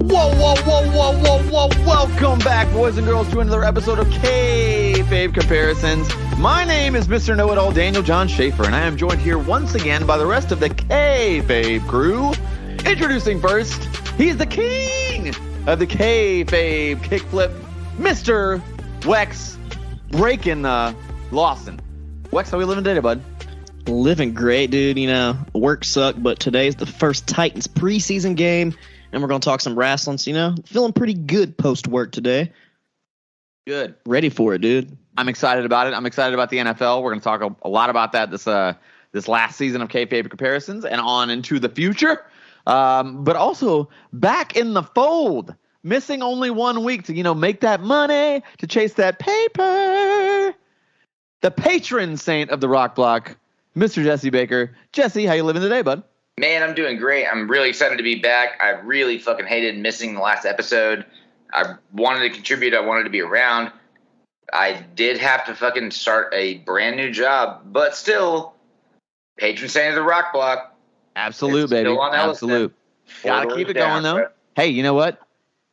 Whoa. Welcome back, boys and girls, to another episode of Kayfabe Comparisons. My name is Mr. Knowitall, Daniel John Schafer, and I am joined here once again by the rest of the Kayfabe crew. Introducing first, he's the king of the Kayfabe kickflip, Mr. Wex, breakin Lawson. Wex, how we living today, bud? Living great, dude. You know, work sucked, but today's the first Titans preseason game, and we're going to talk some wrestling. So, you know, feeling pretty good post-work today. Good. Ready for it, dude. I'm excited about it. I'm excited about the NFL. We're going to talk a lot about that this last season of Kayfabe Comparisons and on into the future. But also back in the fold, missing only 1 week to, you know, make that money, to chase that paper. The patron saint of the Rock Block, Mr. Jesse Baker. Jesse, how you living today, bud? Man, I'm doing great. I'm really excited to be back. I really fucking hated missing the last episode. I wanted to contribute. I wanted to be around. I did have to fucking start a brand new job, but still, patron saint of the Rock Block. Absolute, baby. Absolute. Gotta keep it going though. Bro. Hey, you know what?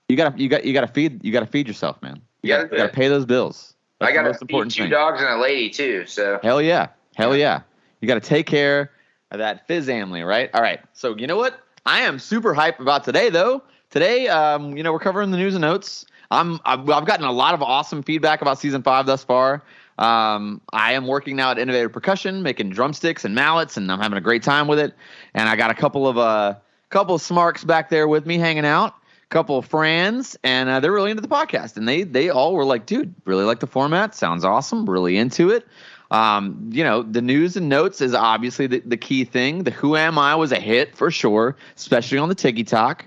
You gotta feed yourself, man. You gotta pay those bills. That's I gotta feed two dogs and a lady too. So hell yeah. You gotta take care of that family, right? All right. So you know what? I am super hyped about today though. Today, you know, we're covering the news and notes. I've gotten a lot of awesome feedback about season 5 thus far. I am working now at Innovative Percussion, making drumsticks and mallets, and I'm having a great time with it. And I got a couple of smarks back there with me hanging out, a couple of friends, and they're really into the podcast. And they all were like, dude, really like the format. Sounds awesome. Really into it. You know, the news and notes is obviously the key thing. The Who Am I was a hit for sure, especially on the Tiki Talk.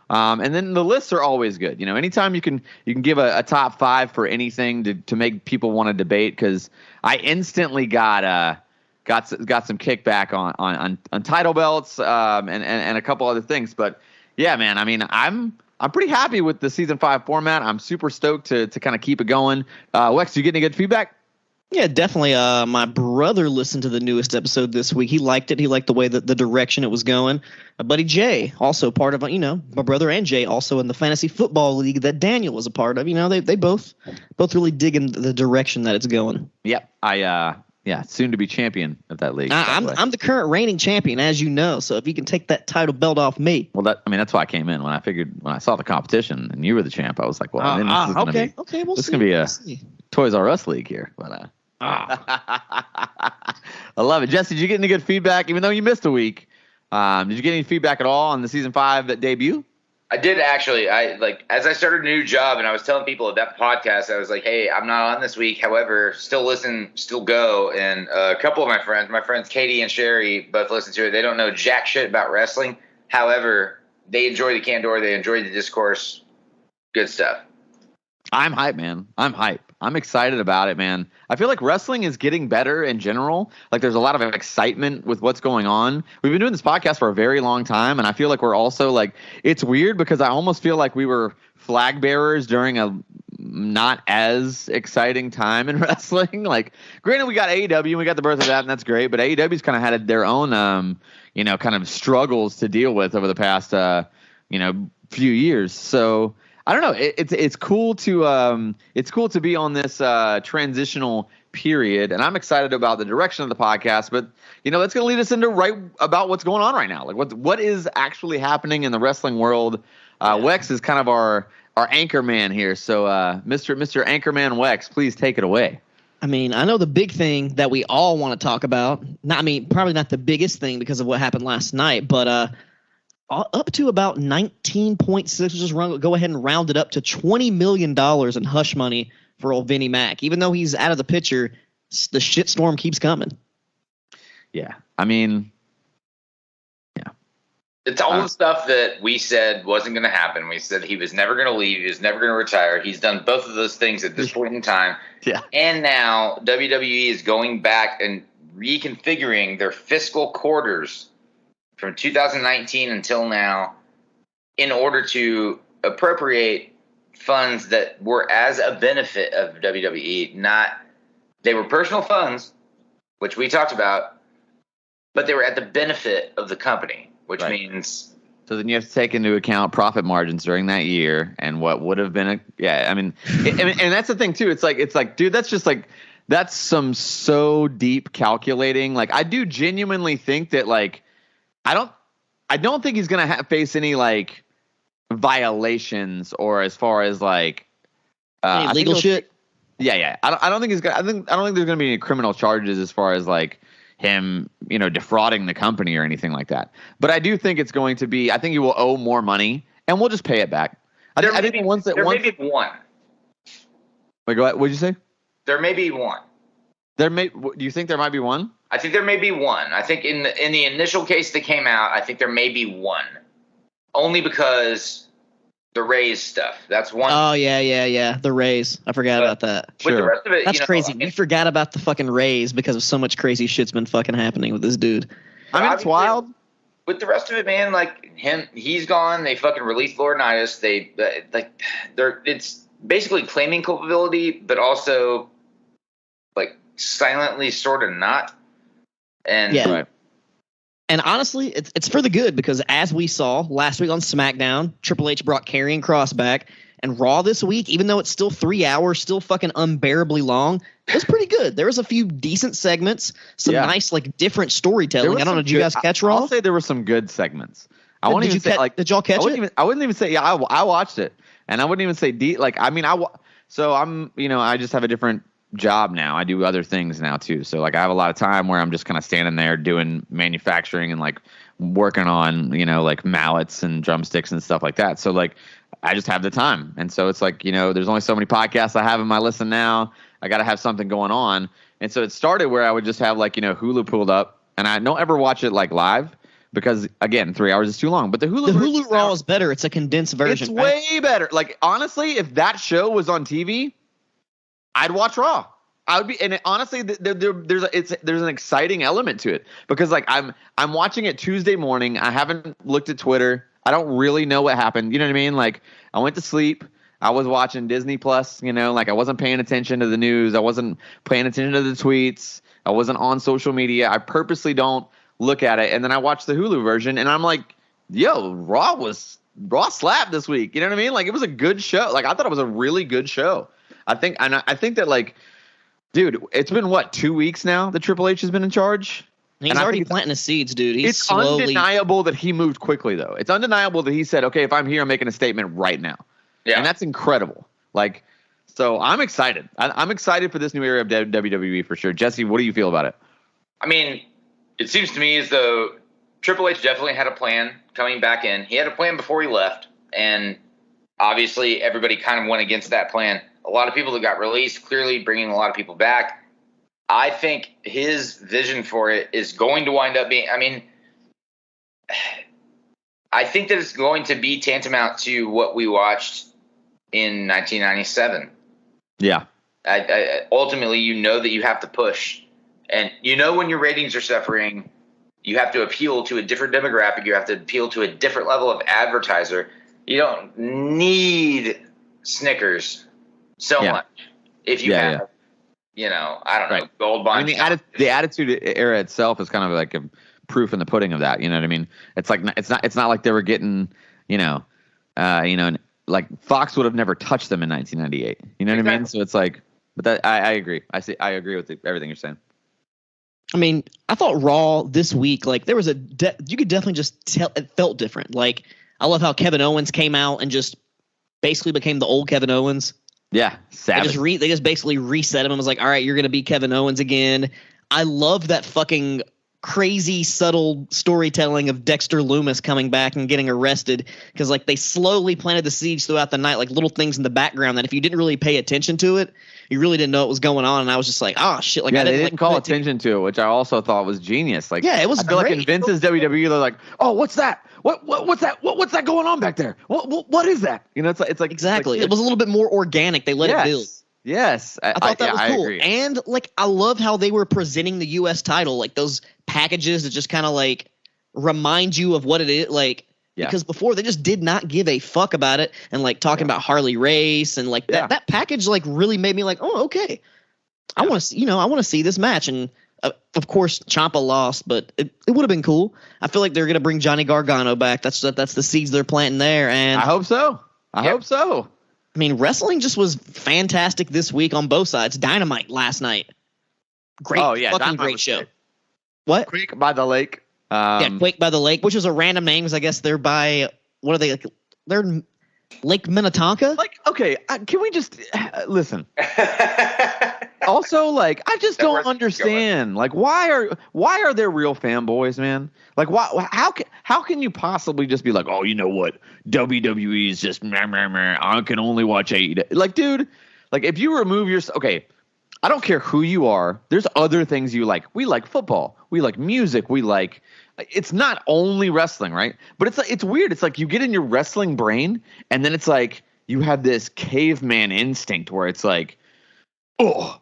And then the lists are always good. You know, anytime you can give a top 5 for anything to make people want to debate, because I instantly got some kickback on title belts and a couple other things. But yeah, man, I mean, I'm pretty happy with the season 5 format. I'm super stoked to kind of keep it going. Wex, you get any good feedback? Yeah, definitely. My brother listened to the newest episode this week. He liked it. He liked the way that the direction it was going. My buddy Jay, also part of, you know, my brother and Jay, also in the fantasy football league that Daniel was a part of. You know, they both really dig in the direction that it's going. Yep. Soon to be champion of that league. I'm the current reigning champion, as you know. So if you can take that title belt off me. Well, that's why I came in when I saw the competition and you were the champ. I was like, well, this is gonna be a Toys R Us league here, but. I love it. Jesse, did you get any good feedback, even though you missed a week? Did you get any feedback at all on the season 5 debut? I did actually. As I started a new job and I was telling people about the podcast, I was like, hey, I'm not on this week. However, still listen, still go. And a couple of my friends Katie and Sherry, both listen to it. They don't know jack shit about wrestling. However, they enjoy the candor. They enjoy the discourse. Good stuff. I'm hype, man. I'm hype. I'm excited about it, man. I feel like wrestling is getting better in general. Like there's a lot of excitement with what's going on. We've been doing this podcast for a very long time, and I feel like we're also like, it's weird because I almost feel like we were flag bearers during a not as exciting time in wrestling. Like, granted, we got AEW and we got the birth of that, and that's great, but AEW's kind of had their own, you know, kind of struggles to deal with over the past, you know, few years. So I don't know. It's cool to be on this transitional period, and I'm excited about the direction of the podcast. But you know, that's going to lead us into right about what's going on right now. Like what is actually happening in the wrestling world. Wex is kind of our anchor man here. So Mr. Anchorman Wex, please take it away. I mean, I know the big thing that we all want to talk about. Probably not the biggest thing because of what happened last night, but up to about 19.6. Just go ahead and round it up to $20 million in hush money for old Vinnie Mac. Even though he's out of the picture, the shitstorm keeps coming. Yeah, I mean, yeah. It's all the stuff that we said wasn't going to happen. We said he was never going to leave. He was never going to retire. He's done both of those things at this point in time. Yeah. And now WWE is going back and reconfiguring their fiscal quarters from 2019 until now in order to appropriate funds that were as a benefit of WWE. They were personal funds, which we talked about, but they were at the benefit of the company, which means So then you have to take into account profit margins during that year and what would have been and that's the thing too. It's like, dude, that's some so deep calculating. Like, I do genuinely think that, like, I don't think he's gonna face any like violations or as far as like any legal shit. Yeah. I don't think he's gonna. I don't think there's gonna be any criminal charges as far as like him, defrauding the company or anything like that. But I do think it's going to be. I think he will owe more money, and we'll just pay it back. There may be one. Wait, go ahead. What'd you say? There may be one. Do you think there might be one? I think there may be one. I think in the initial case that came out, I think there may be one. Only because the Rays stuff. That's one. Oh, yeah. The Rays. I forgot about that. With the rest of it, that's crazy. We forgot about the fucking Rays because of so much crazy shit's been fucking happening with this dude. I mean, it's wild. With the rest of it, man, like he's gone. They fucking released Laurinaitis. It's basically claiming culpability, but also like silently sort of not. And yeah. Right. And honestly, it's for the good because as we saw last week on SmackDown, Triple H brought Karrion Kross back, and Raw this week, even though it's still 3 hours, still fucking unbearably long, it was pretty good. There was a few decent segments, some nice like different storytelling. I don't know, did you guys catch Raw? I'll say there were some good segments. Did y'all catch it? I wouldn't even say I watched it, and I wouldn't even say I just have a different job now. I do other things now too. So like I have a lot of time where I'm just kind of standing there doing manufacturing and like working on, like mallets and drumsticks and stuff like that. So like I just have the time. And so it's like, there's only so many podcasts I have in my listen now. I got to have something going on. And so it started where I would just have like, Hulu pulled up, and I don't ever watch it like live because again, 3 hours is too long, but the Hulu Raw is better. It's a condensed version. It's way better. Like honestly, if that show was on TV, I'd watch Raw. I would be, and honestly, there's an exciting element to it because like I'm watching it Tuesday morning. I haven't looked at Twitter. I don't really know what happened. You know what I mean? Like I went to sleep. I was watching Disney Plus. Like I wasn't paying attention to the news. I wasn't paying attention to the tweets. I wasn't on social media. I purposely don't look at it. And then I watched the Hulu version, and I'm like, yo, Raw slapped this week. You know what I mean? Like it was a good show. Like I thought it was a really good show. I think that like, dude, it's been 2 weeks now that Triple H has been in charge. He's already planting the seeds, dude. It's undeniable that he moved quickly, though. It's undeniable that he said, okay, if I'm here, I'm making a statement right now. Yeah. And that's incredible. Like, so I'm excited. I'm excited for this new era of WWE for sure. Jesse, what do you feel about it? I mean, it seems to me as though Triple H definitely had a plan coming back in. He had a plan before he left, and obviously everybody kind of went against that plan. A lot of people that got released, clearly bringing a lot of people back. I think his vision for it is going to wind up being, I think that it's going to be tantamount to what we watched in 1997. Yeah. Ultimately, that you have to push. And when your ratings are suffering, you have to appeal to a different demographic. You have to appeal to a different level of advertiser. You don't need Snickers so much if you have, I don't know, Gold Bond. The Attitude Era itself is kind of like a proof in the pudding of that. You know what I mean? It's like it's not like they were getting, like Fox would have never touched them in 1998. You know what I mean? So it's like, but that I agree. I agree with everything you're saying. I mean, I thought Raw this week, like there was you could definitely just tell it felt different. Like I love how Kevin Owens came out and just basically became the old Kevin Owens. Yeah, savage. They just basically reset him and was like, all right, you're going to be Kevin Owens again. I love that fucking crazy subtle storytelling of Dexter Lumis coming back and getting arrested because like they slowly planted the seeds throughout the night, like little things in the background that if you didn't really pay attention to it, you really didn't know what was going on. And I was just like, oh shit. Like, yeah, they didn't call attention to it, which I also thought was genius. Like, yeah, it was I feel great. like in Vince's WWE, they're like, oh, what's that? What's that? What's that going on back there? What is that? It's like exactly. It was a little bit more organic. They let it build. Yes, I thought that was cool. Agree. And like I love how they were presenting the U.S. title, like those packages that just kind of like remind you of what it is. Like because before they just did not give a fuck about it, and like talking about Harley Race and like that package like really made me like, oh okay, I want to see this match, and Of course, Ciampa lost, but it would have been cool. I feel like they're going to bring Johnny Gargano back. That's the seeds they're planting there. And I hope so. I hope so. I mean, wrestling just was fantastic this week on both sides. Dynamite last night. Great, fucking Dynamite great show. Great. What? Quake by the Lake. Quake by the Lake, which is a random name because I guess they're by, what are they? Like, they're Lake Minnetonka? Like, okay, can we just listen? Also, like, I just don't understand. Like, why are there real fanboys, man? Like, how can you possibly just be like, oh, you know what? WWE is just meh, meh, meh. I can only watch AEW. Like, dude, like if you remove yourself, okay, I don't care who you are. There's other things you like. We like football. We like music. We like. It's not only wrestling, right? But it's weird. It's like you get in your wrestling brain, and then it's like you have this caveman instinct where it's like, oh,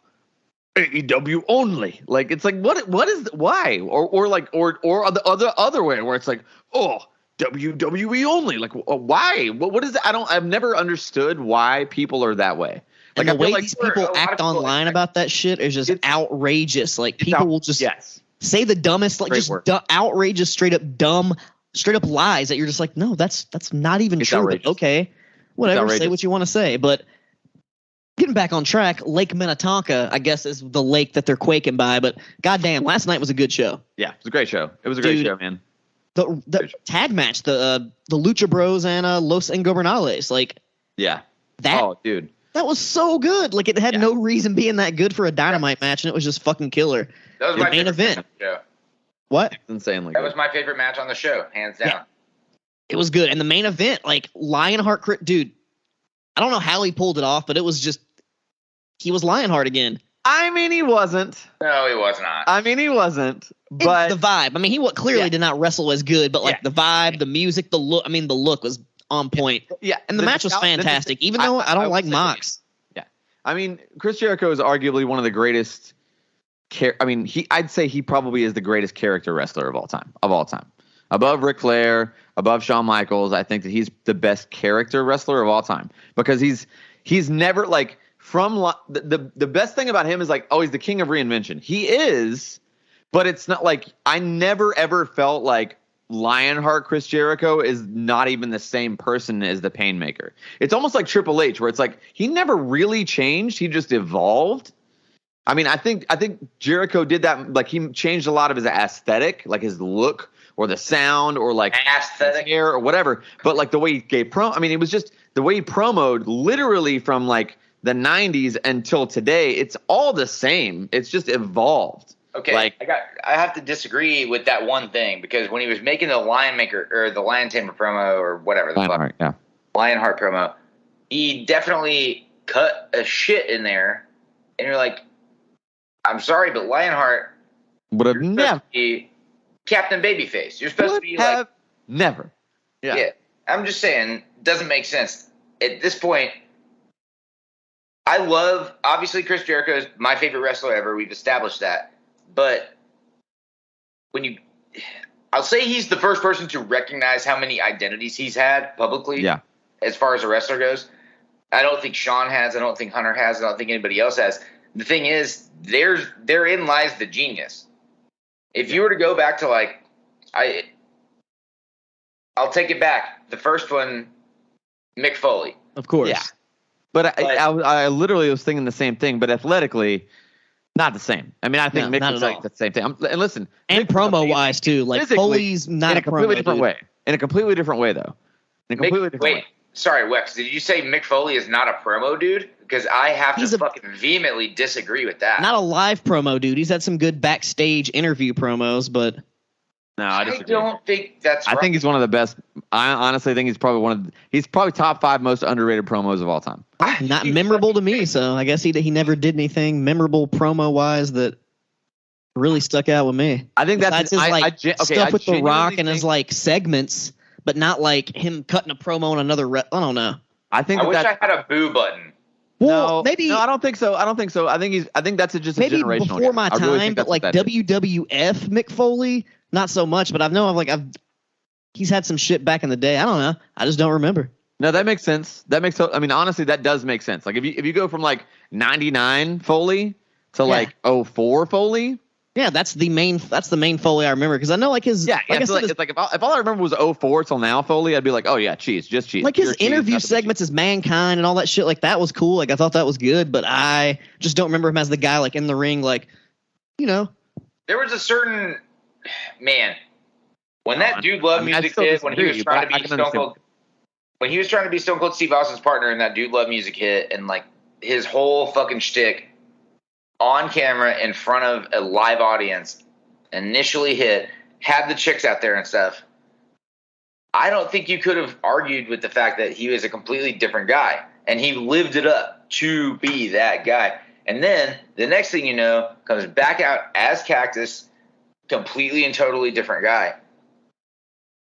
AEW only. Like it's like what is why or the other way where it's like, oh, WWE only. Like why? What is that? I've never understood why people are that way. Like and the way like these people act online about that shit is just outrageous. Like people will just say the dumbest, like just outrageous, straight up dumb, straight up lies that you're just like, no, that's not even true. But okay, whatever, say what you want to say. But getting back on track, Lake Minnetonka, I guess, is the lake that they're quaking by. But goddamn, last night was a good show. Yeah, it was a great show. It was a great show, man. The tag match, the Lucha Bros and Los Ingobernales, like that. Oh, dude. That was so good. Like, it had no reason being that good for a Dynamite match, and it was just fucking killer. That was my main event. What? It's insanely good. That was my favorite match on the show, hands down. Yeah. It was good. And the main event, like, Lionheart, dude, I don't know how he pulled it off, but it was just, he was Lionheart again. I mean, he wasn't. No, he was not. I mean, he wasn't. But it's the vibe. I mean, he clearly did not wrestle as good, but, like, the vibe, the music, the look, I mean, the look was on point. Yeah. And the match was fantastic, even though I don't like Mox. Yeah. I mean, Chris Jericho is arguably one of the greatest. I'd say he probably is the greatest character wrestler of all time. Above Ric Flair, above Shawn Michaels, I think that he's the best character wrestler of all time because he's never like the best thing about him is like, oh, he's the king of reinvention. He is, but it's not like I never ever felt like Lionheart Chris Jericho is not even the same person as the Painmaker. It's almost like Triple H, where it's like he never really changed; he just evolved. I mean, I think Jericho did that. Like he changed a lot of his aesthetic, like his look or the sound or like aesthetic his hair or whatever. But like the way he gave I mean, it was just the way he promoted literally from like the 90s until today. It's all the same. It's just evolved. Okay, I have to disagree with that one thing because when he was making the Lionmaker or the Lion Tamer promo or whatever Lionheart promo, he definitely cut a shit in there, and you're like, I'm sorry, but Lionheart would have never be Captain Babyface. You're supposed to be like never. Yeah, I'm just saying, doesn't make sense at this point. I love obviously Chris Jericho is my favorite wrestler ever. We've established that. But I'll say he's the first person to recognize how many identities he's had publicly. Yeah. As far as a wrestler goes, I don't think Shawn has. I don't think Hunter has. I don't think anybody else has. The thing is, therein lies the genius. If you were to go back to I'll take it back. The first one, Mick Foley, of course. Yeah. But I literally was thinking the same thing. But athletically. Not the same. I mean, I think Mick was like the same thing. And listen, and promo-wise too, like Foley's not in a completely different way. In a completely different way, though. Wait, sorry, Wex. Did you say Mick Foley is not a promo dude? Because I have to fucking vehemently disagree with that. Not a live promo dude. He's had some good backstage interview promos, but no, I don't think that's. I think he's one of the best. I honestly think he's probably top 5 most underrated promos of all time. Not memorable to me, so I guess he never did anything memorable promo wise that really stuck out with me. I think that's his stuff with The Rock and his like segments, but not like him cutting a promo on another. I don't know. I wish I had a boo button. Well, maybe I don't think so. I think that's just maybe a generational. Before my time, but like WWF Mick Foley, not so much. But he's had some shit back in the day. I don't know. I just don't remember. No, that makes sense. I mean, honestly, that does make sense. Like if you go from like 99 Foley to like 04 Foley, Yeah, that's the main Foley I remember because I know like his Yeah, like I said, it's like if all I remember was 04 till now Foley, I'd be like, oh yeah, just cheese. like his Pure interview cheese, segments as Mankind and all that shit, like that was cool. Like I thought that was good, but I just don't remember him as the guy like in the ring, like There was a certain man when that dude loved music hit, when he was trying to be Stone Cold. When he was trying to be Stone Cold Steve Austin's partner, and that dude loved music hit, and like his whole fucking shtick on camera in front of a live audience initially hit, had the chicks out there and stuff. I don't think you could have argued with the fact that he was a completely different guy, and he lived it up to be that guy. And then the next thing you know, comes back out as Cactus, completely and totally different guy.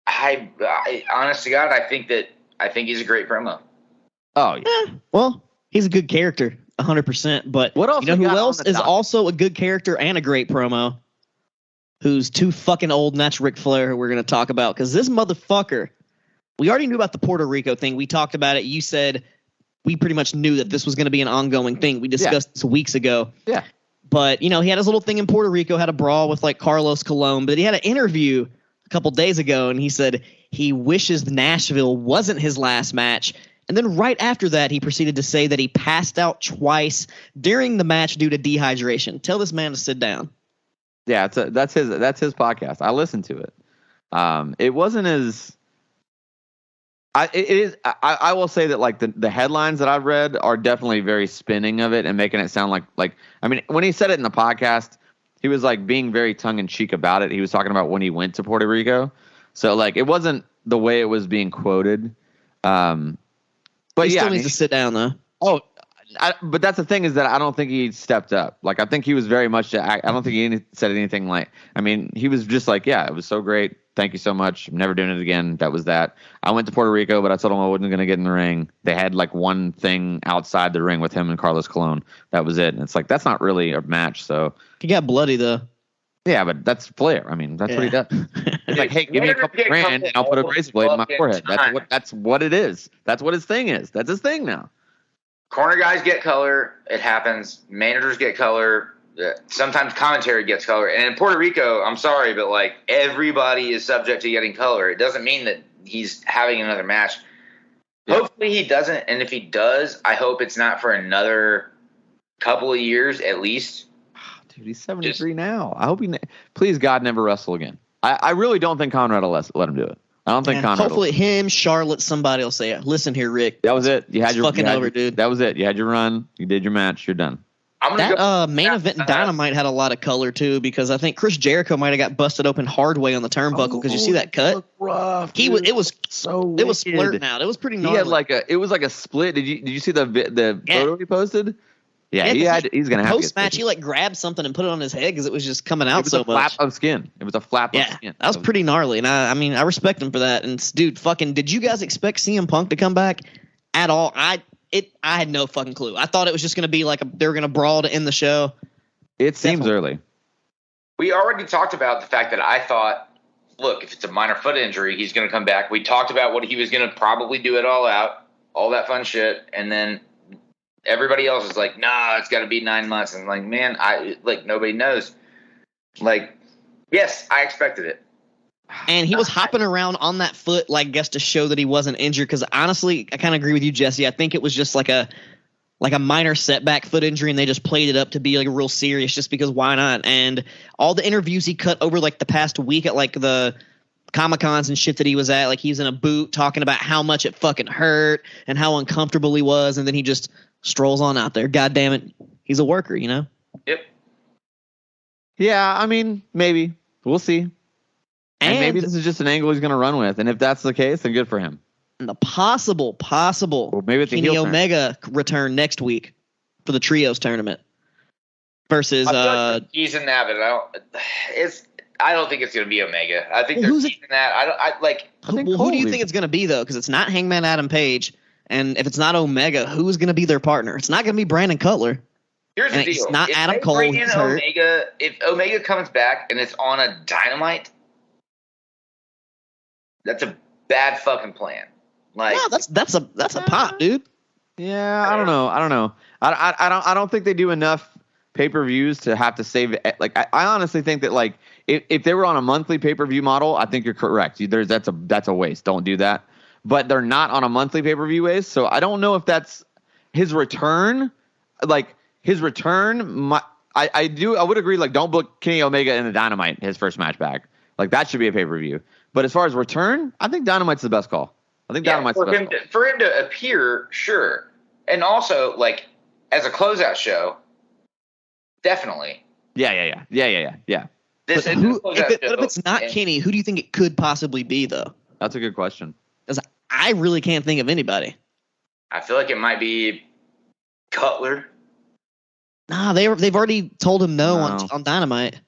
I honest to God, I think he's a great promo. Oh yeah. Well, he's a good character, 100%. But what else? You know who else is also a good character and a great promo? Who's too fucking old, and that's Ric Flair, who we're going to talk about. Because this motherfucker, we already knew about the Puerto Rico thing. We talked about it. You said we pretty much knew that this was going to be an ongoing thing. We discussed this weeks ago. Yeah. But, he had his little thing in Puerto Rico, had a brawl with, like, Carlos Colon. But he had an interview a couple days ago, and he said he wishes Nashville wasn't his last match. And then right after that, he proceeded to say that he passed out twice during the match due to dehydration. Tell this man to sit down. Yeah, that's his podcast. I listened to it. It wasn't as I will say that like the headlines that I've read are definitely very spinning of it and making it sound like I mean, when he said it in the podcast, he was like being very tongue in cheek about it. He was talking about when he went to Puerto Rico. So like it wasn't the way it was being quoted. But he still needs to sit down though. Oh, but that's the thing is that I don't think he stepped up. Like I think he was very much. I don't think he said anything like. I mean, he was just like, yeah, it was so great. Thank you so much. I'm never doing it again. That was that. I went to Puerto Rico, but I told him I wasn't going to get in the ring. They had like one thing outside the ring with him and Carlos Colon. That was it. And it's like that's not really a match. So he got bloody though. Yeah, but that's Flair. I mean, that's what he does. It's like, hey, give me a couple grand and I'll put a razor blade in my forehead. That's what it is. That's what his thing is. That's his thing now. Corner guys get color. It happens. Managers get color. Sometimes commentary gets color. And in Puerto Rico, I'm sorry, but like everybody is subject to getting color. It doesn't mean that he's having another match. Yeah. Hopefully he doesn't. And if he does, I hope it's not for another couple of years at least. Dude, he's 73 now. I hope please God never wrestle again. I really don't think Conrad will let him do it. I don't think Conrad. Hopefully, him, Charlotte, somebody will say, "Listen here, Rick. That was it. You had your dude. That was it. You had your run. You did your match. You're done." That main event in Dynamite had a lot of color too, because I think Chris Jericho might have got busted open hard way on the turnbuckle. Because you see that cut? Rough, it was splurting out. It was pretty gnarly. He had it was like a split. Did you see the photo he posted? Yeah, he's gonna have post match. He grabbed something and put it on his head because it was just coming out so much. It was a flap of skin. It was a flap of skin. That was pretty gnarly, and I mean I respect him for that. And dude, did you guys expect CM Punk to come back at all? I had no fucking clue. I thought it was just gonna be like they were gonna brawl to end the show. It seems early. We already talked about the fact that I thought, look, if it's a minor foot injury, he's gonna come back. We talked about what he was gonna probably do it all out, all that fun shit, and then everybody else is like, nah, it's got to be 9 months. And like, man, nobody knows. Like, yes, I expected it. And he was hopping around on that foot, I guess to show that he wasn't injured. Because honestly, I kind of agree with you, Jesse. I think it was just like a minor setback foot injury, and they just played it up to be real serious, just because why not? And all the interviews he cut over the past week at the Comic-Cons and shit that he was at, he was in a boot talking about how much it fucking hurt and how uncomfortable he was, and then he just strolls on out there. God damn it. He's a worker, Yep. Yeah, I mean, maybe. We'll see. And maybe this is just an angle he's going to run with. And if that's the case, then good for him. And the possible maybe it's Kenny Omega return next week for the Trios tournament versus he's in that, but I don't think it's going to be Omega. I think they're teasing that. Who do you think it's going to be though? Because it's not Hangman Adam Page. And if it's not Omega, who's going to be their partner? It's not going to be Brandon Cutler. Here's the deal. It's not Adam Cole. He's hurt. If Omega comes back and it's on a Dynamite, that's a bad fucking plan. That's a pop, dude. Yeah, I don't know. I don't think they do enough pay-per-views to have to save it. Like I honestly think that like if they were on a monthly pay-per-view model, I think you're correct. That's a waste. Don't do that. But they're not on a monthly pay-per-view waste, so I don't know if that's his return. Like his return, I would agree. Like, don't book Kenny Omega in the Dynamite his first match back. Like that should be a pay-per-view. But as far as return, I think Dynamite's the best call. I think Dynamite's the best call. For him to appear, sure, and also like as a closeout show, definitely. Yeah. If it's not Kenny, who do you think it could possibly be, though? That's a good question. Because I really can't think of anybody. I feel like it might be Cutler. Nah, they've already told him no. On Dynamite.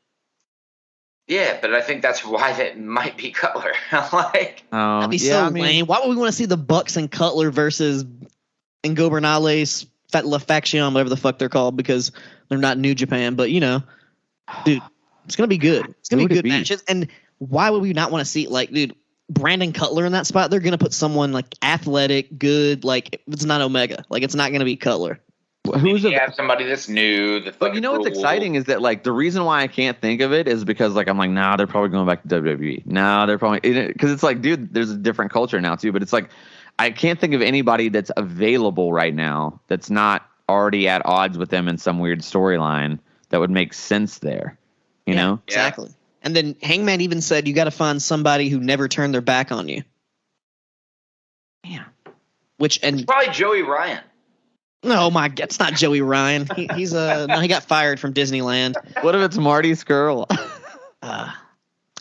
Yeah, but I think that's why that might be Cutler. Like, that'd be so lame. Why would we want to see the Bucks and Cutler versus Ingobernales, La Faction, whatever the fuck they're called, because they're not New Japan. But, dude, it's going to be good. It's going to be good matches. And why would we not want to see, like, dude, Brandon Cutler in that spot? They're going to put someone, like, athletic, good, like, it's not Omega. Like, it's not going to be Cutler. Have somebody that's new. But you know what's exciting is that like the reason why I can't think of it is because like I'm like, nah, they're probably going back to WWE. Nah, they're probably because it's like, dude, there's a different culture now too. But it's like I can't think of anybody that's available right now that's not already at odds with them in some weird storyline that would make sense there. You know exactly. And then Hangman even said you got to find somebody who never turned their back on you. Yeah. It's probably Joey Ryan. No, my God, it's not Joey Ryan. He got fired from Disneyland. What if it's Marty Scurll? I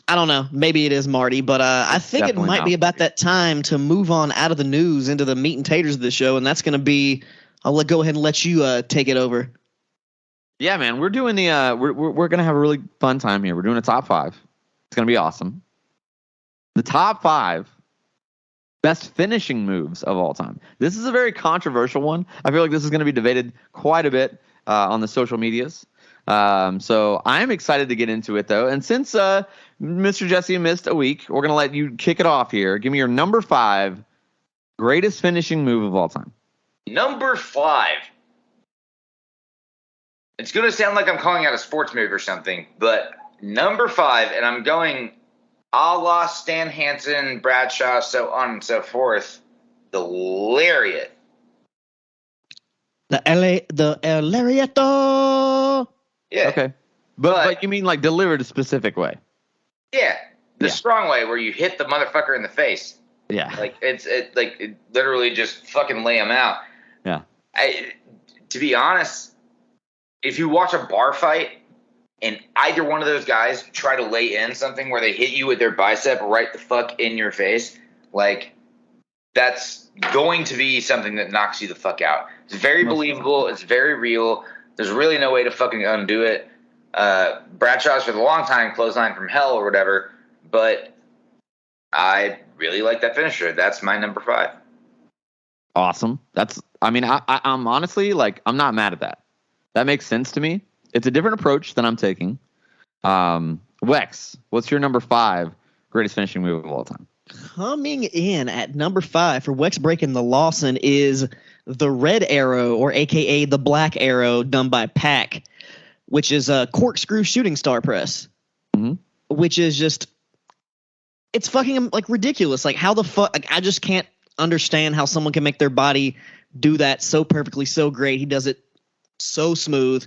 don't know. Maybe it is Marty, but I think it might be about that time to move on out of the news into the meat and taters of the show, and that's going to be. I'll go ahead and let you take it over. Yeah, man, we're doing the we're going to have a really fun time here. We're doing a top 5. It's going to be awesome. The top 5. Best finishing moves of all time. This is a very controversial one. I feel like this is going to be debated quite a bit on the social medias. So I'm excited to get into it, though. And since Mr. Jesse missed a week, we're going to let you kick it off here. Give me your number 5 greatest finishing move of all time. Number 5. It's going to sound like I'm calling out a sports move or something, but number 5, and I'm going a la Stan Hansen, Bradshaw, so on and so forth. The lariat. The lariato. Yeah. Okay. But you mean like delivered a specific way? Yeah. The strong way where you hit the motherfucker in the face. Yeah. Like it literally just fucking lay him out. Yeah. To be honest, if you watch a bar fight, and either one of those guys try to lay in something where they hit you with their bicep right the fuck in your face, like, that's going to be something that knocks you the fuck out. It's very believable. It's very real. There's really no way to fucking undo it. Bradshaw's for the long time clothesline from hell or whatever, but I really like that finisher. That's my number 5. Awesome. I'm honestly, like, I'm not mad at that. That makes sense to me. It's a different approach than I'm taking. Wex, what's your number 5 greatest finishing move of all time? Coming in at number 5 for Wex breaking the Lawson is the Red Arrow, or AKA the Black Arrow, done by Pac, which is a corkscrew shooting star press, which is just, it's fucking like ridiculous. Like how the fuck, like, I just can't understand how someone can make their body do that so perfectly, so great. He does it so smooth.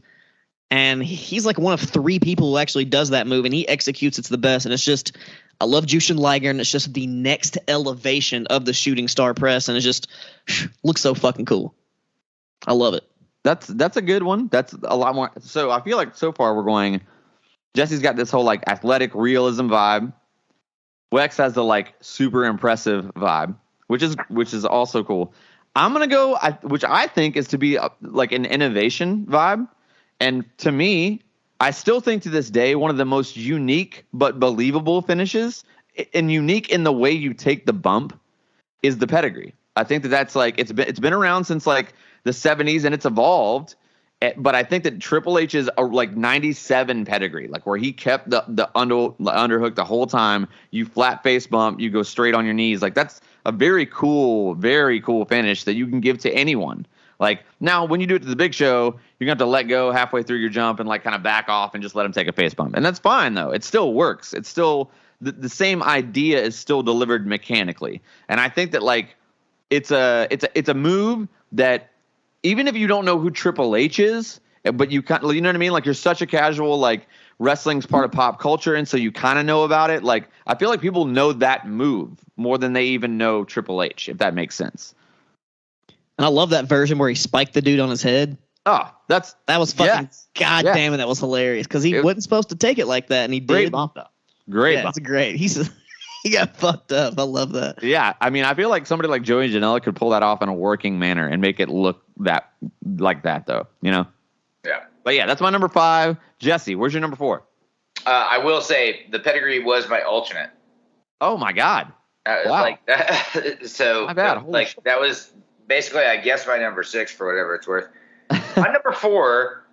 And he's like one of 3 people who actually does that move, and he executes it the best. And it's just, I love Jushin Liger, and it's just the next elevation of the shooting star press, and it just looks so fucking cool. I love it. That's a good one. That's a lot more. So I feel like so far we're going, Jesse's got this whole like athletic realism vibe. Wex has the like super impressive vibe, which is also cool. I'm gonna go, which I think is to be like an innovation vibe. And to me, I still think to this day, one of the most unique but believable finishes, and unique in the way you take the bump, is the pedigree. I think that's like, it's been around since like the 70s and it's evolved. But I think that Triple H is like 97 pedigree, like where he kept the underhook the whole time. You flat face bump, you go straight on your knees. Like that's a very cool finish that you can give to anyone. Like now, when you do it to the Big Show, you're gonna have to let go halfway through your jump and like kind of back off and just let him take a face bump, and that's fine though. It still works. It's still the same idea is still delivered mechanically, and I think that like it's a move that even if you don't know who Triple H is, but you know what I mean. Like you're such a casual like. Wrestling's part of pop culture, and so you kind of know about it. Like, I feel like people know that move more than they even know Triple H, if that makes sense. And I love that version where he spiked the dude on his head. Oh, that was fucking damn it, that was hilarious because he wasn't supposed to take it like that, and he did. Great bump though. Great, that's great. He got fucked up. I love that. Yeah, I mean, I feel like somebody like Joey Janela could pull that off in a working manner and make it look like that, though. You know? Yeah. But yeah, that's my number 5. Jesse, where's your number 4? I will say the pedigree was my alternate. Oh my God! Wow. So my bad. That was basically, I guess, my number 6 for whatever it's worth. My number 4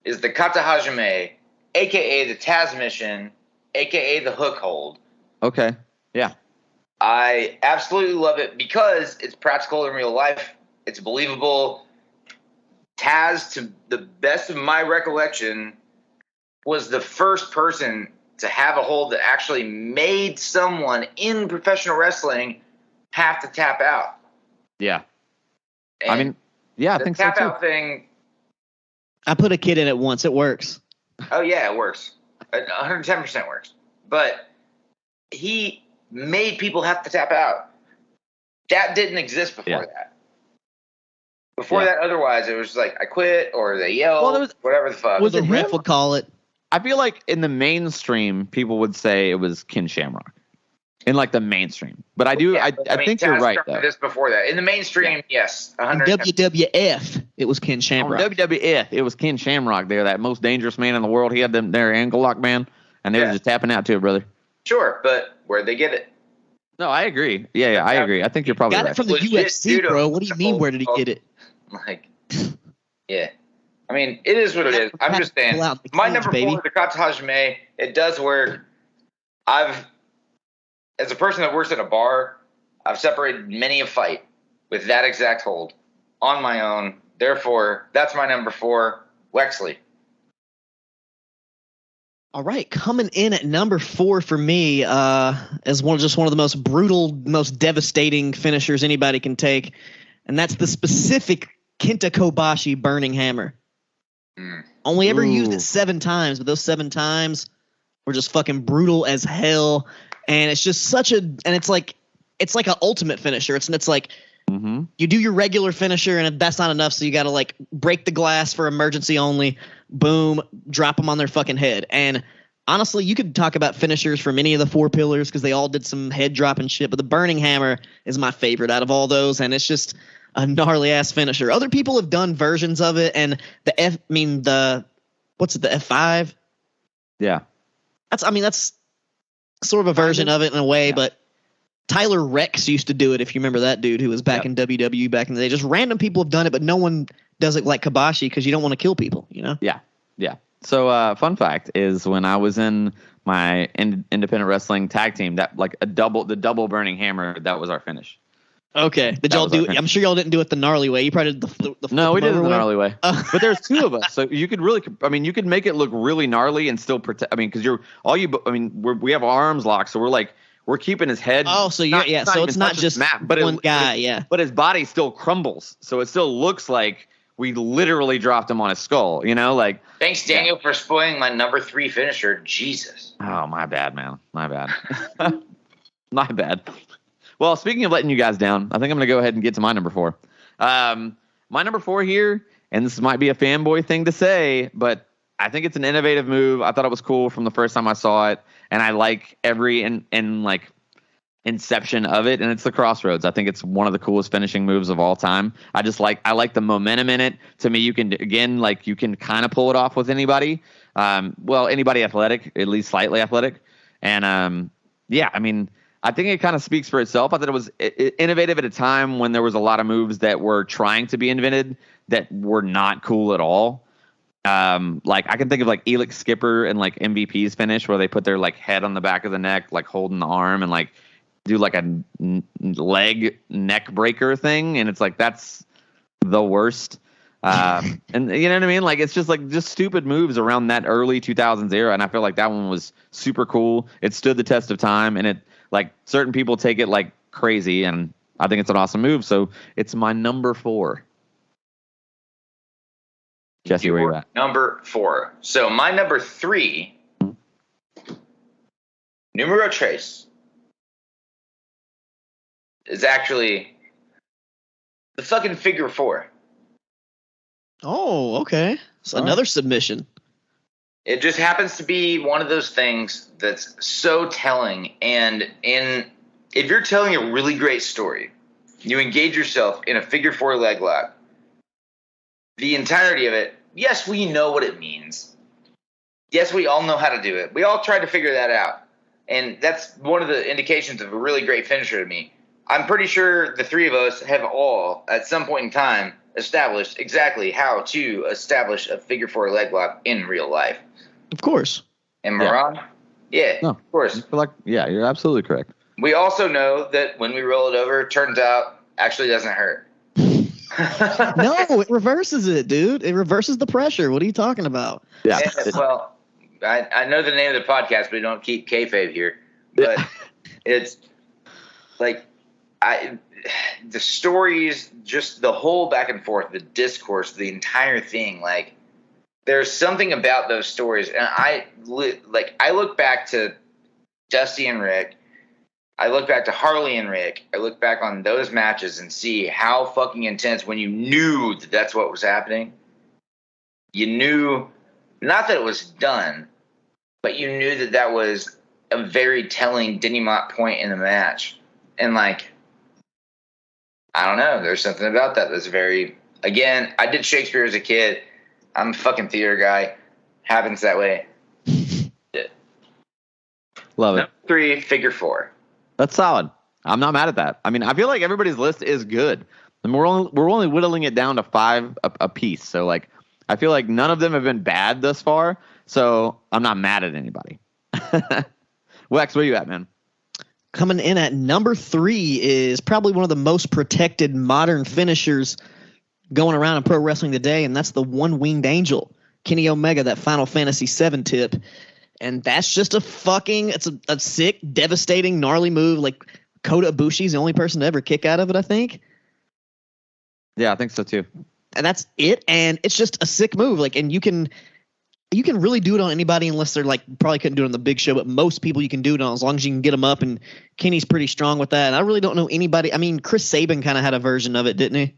is the Kata Hajime, aka the Taz Mission, aka the Hook Hold. Okay. Yeah. I absolutely love it because it's practical in real life. It's believable. Taz, to the best of my recollection, was the first person to have a hold that actually made someone in professional wrestling have to tap out. Yeah. And I mean, yeah, I think so too. The tap out thing. I put a kid in it once. It works. Oh, yeah, it works. 110% works. But he made people have to tap out. That didn't exist before that. Before that, otherwise, it was like, I quit, or they yelled, whatever the fuck. Was it ref would call it. I feel like in the mainstream, people would say it was Ken Shamrock. In like the mainstream. But I do, I think you're right, though. This before that. In the mainstream, yes. In WWF, it was Ken Shamrock. On WWF, it was Ken Shamrock there, that most dangerous man in the world. He had them their ankle lock man, and they were just tapping out to it, brother. Sure, but where'd they get it? No, I agree. Yeah, I agree. I think you're probably right. Got it from the UFC, bro. What do you mean, where did he get it? Like, yeah. I mean, it is what it is. I'm just saying. My number 4, the Kata Hajime, it does work. As a person that works at a bar, I've separated many a fight with that exact hold on my own. Therefore, that's my number 4, Wexley. All right, coming in at number 4 for me as one of the most brutal, most devastating finishers anybody can take, and that's the specific Kenta Kobashi Burning Hammer. Only ever used it 7 times, but those 7 times were just fucking brutal as hell. And it's just and it's like an ultimate finisher. It's like you do your regular finisher, and if that's not enough, so you got to like break the glass for emergency only. Boom, drop them on their fucking head. And honestly, you could talk about finishers from any of the 4 pillars because they all did some head dropping shit. But the Burning Hammer is my favorite out of all those, and it's just a gnarly ass finisher. Other people have done versions of it, and the F5? Yeah. That's sort of a version of it in a way, but Tyler Rex used to do it, if you remember that dude who was back in WWE back in the day. Just random people have done it, but no one does it like Kobashi because you don't want to kill people, you know? Yeah. So fun fact is when I was in my independent wrestling tag team, that like the double Burning Hammer, that was our finish. Okay. Did y'all do it? I'm sure y'all didn't do it the gnarly way. You probably did the No, we did it the gnarly way. But there's 2 of us. So you could you could make it look really gnarly and still protect. I mean, because we have arms locked. So we're keeping his head. Oh, so so it's not just one guy. But his body still crumbles. So it still looks like we literally dropped him on his skull, you know, like. Thanks, Daniel, for spoiling my number 3 finisher. Jesus. Oh, my bad, man. My bad. My bad. Well, speaking of letting you guys down, I think I'm going to go ahead and get to my number 4. My number 4 here, and this might be a fanboy thing to say, but I think it's an innovative move. I thought it was cool from the first time I saw it, and I like every like inception of it, and it's the Crossroads. I think it's one of the coolest finishing moves of all time. I like the momentum in it. To me, you can kind of pull it off with anybody. Anybody athletic, at least slightly athletic, and I mean. I think it kind of speaks for itself. I thought it was innovative at a time when there was a lot of moves that were trying to be invented that were not cool at all. Like I can think of like Elix Skipper and like MVP's finish where they put their like head on the back of the neck, like holding the arm and like do like a leg neck breaker thing. And it's like, that's the worst. And you know what I mean? Like, it's just stupid moves around that early 2000s era. And I feel like that one was super cool. It stood the test of time, and it, like, certain people take it like crazy, and I think it's an awesome move. So it's my number 4. Jesse, where you at? Number 4. So my number 3, numero tres, is actually the fucking figure 4. Oh, okay. So another submission. It just happens to be one of those things that's so telling. And if you're telling a really great story, you engage yourself in a figure 4 leg lock. The entirety of it, yes, we know what it means. Yes, we all know how to do it. We all tried to figure that out. And that's one of the indications of a really great finisher to me. I'm pretty sure the three of us have all, at some point in time, established exactly how to establish a figure 4 leg lock in real life. Of course. Am I wrong? Yeah, no, of course. Yeah, you're absolutely correct. We also know that when we roll it over, it turns out actually doesn't hurt. No, it reverses it, dude. It reverses the pressure. What are you talking about? Yeah. Well, I know the name of the podcast, but we don't keep kayfabe here. But it's like the stories, just the whole back and forth, the discourse, the entire thing. Like, there's something about those stories, and I look back to Dusty and Rick. I look back to Harley and Rick. I look back on those matches and see how fucking intense when you knew that that's what was happening. You knew, not that it was done, but you knew that that was a very telling denouement point in the match. And, like, I don't know. There's something about that that's very, again, I did Shakespeare as a kid. I'm a fucking theater guy. Happens that way. Love it. Number 3, figure 4. That's solid. I'm not mad at that. I mean, I feel like everybody's list is good. And we're only whittling it down to 5 a piece. So, like, I feel like none of them have been bad thus far. So I'm not mad at anybody. Wex, where you at, man? Coming in at number 3 is probably one of the most protected modern finishers going around in pro wrestling today, and that's the one-winged angel, Kenny Omega, that Final Fantasy VII tip. And that's just it's a sick, devastating, gnarly move. Like, Kota Ibushi's the only person to ever kick out of it, I think. Yeah, I think so too. And that's it. And it's just a sick move. Like, and you can really do it on anybody, unless they're like, probably couldn't do it on the big show, but most people you can do it on as long as you can get them up. And Kenny's pretty strong with that. And I really don't know anybody. I mean, Chris Sabin kind of had a version of it, didn't he?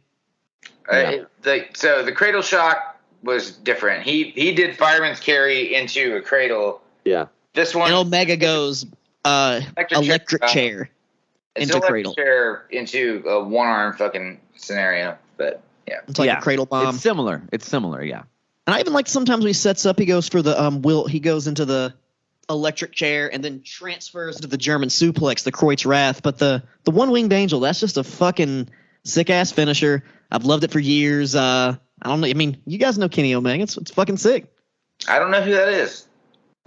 Yeah. So the cradle shock was different. He did fireman's carry into a cradle. Yeah. This one, and Omega goes electric chair into cradle. Chair into a one-arm fucking scenario. But yeah, it's like a cradle bomb. It's similar. Yeah. And I even like sometimes when he sets up, he goes for the he goes into the electric chair and then transfers to the German suplex, the Kreutz Wrath. But the one-winged angel, that's just a fucking sick-ass finisher. I've loved it for years. I don't know. I mean, you guys know Kenny Omega. It's fucking sick. I don't know who that is.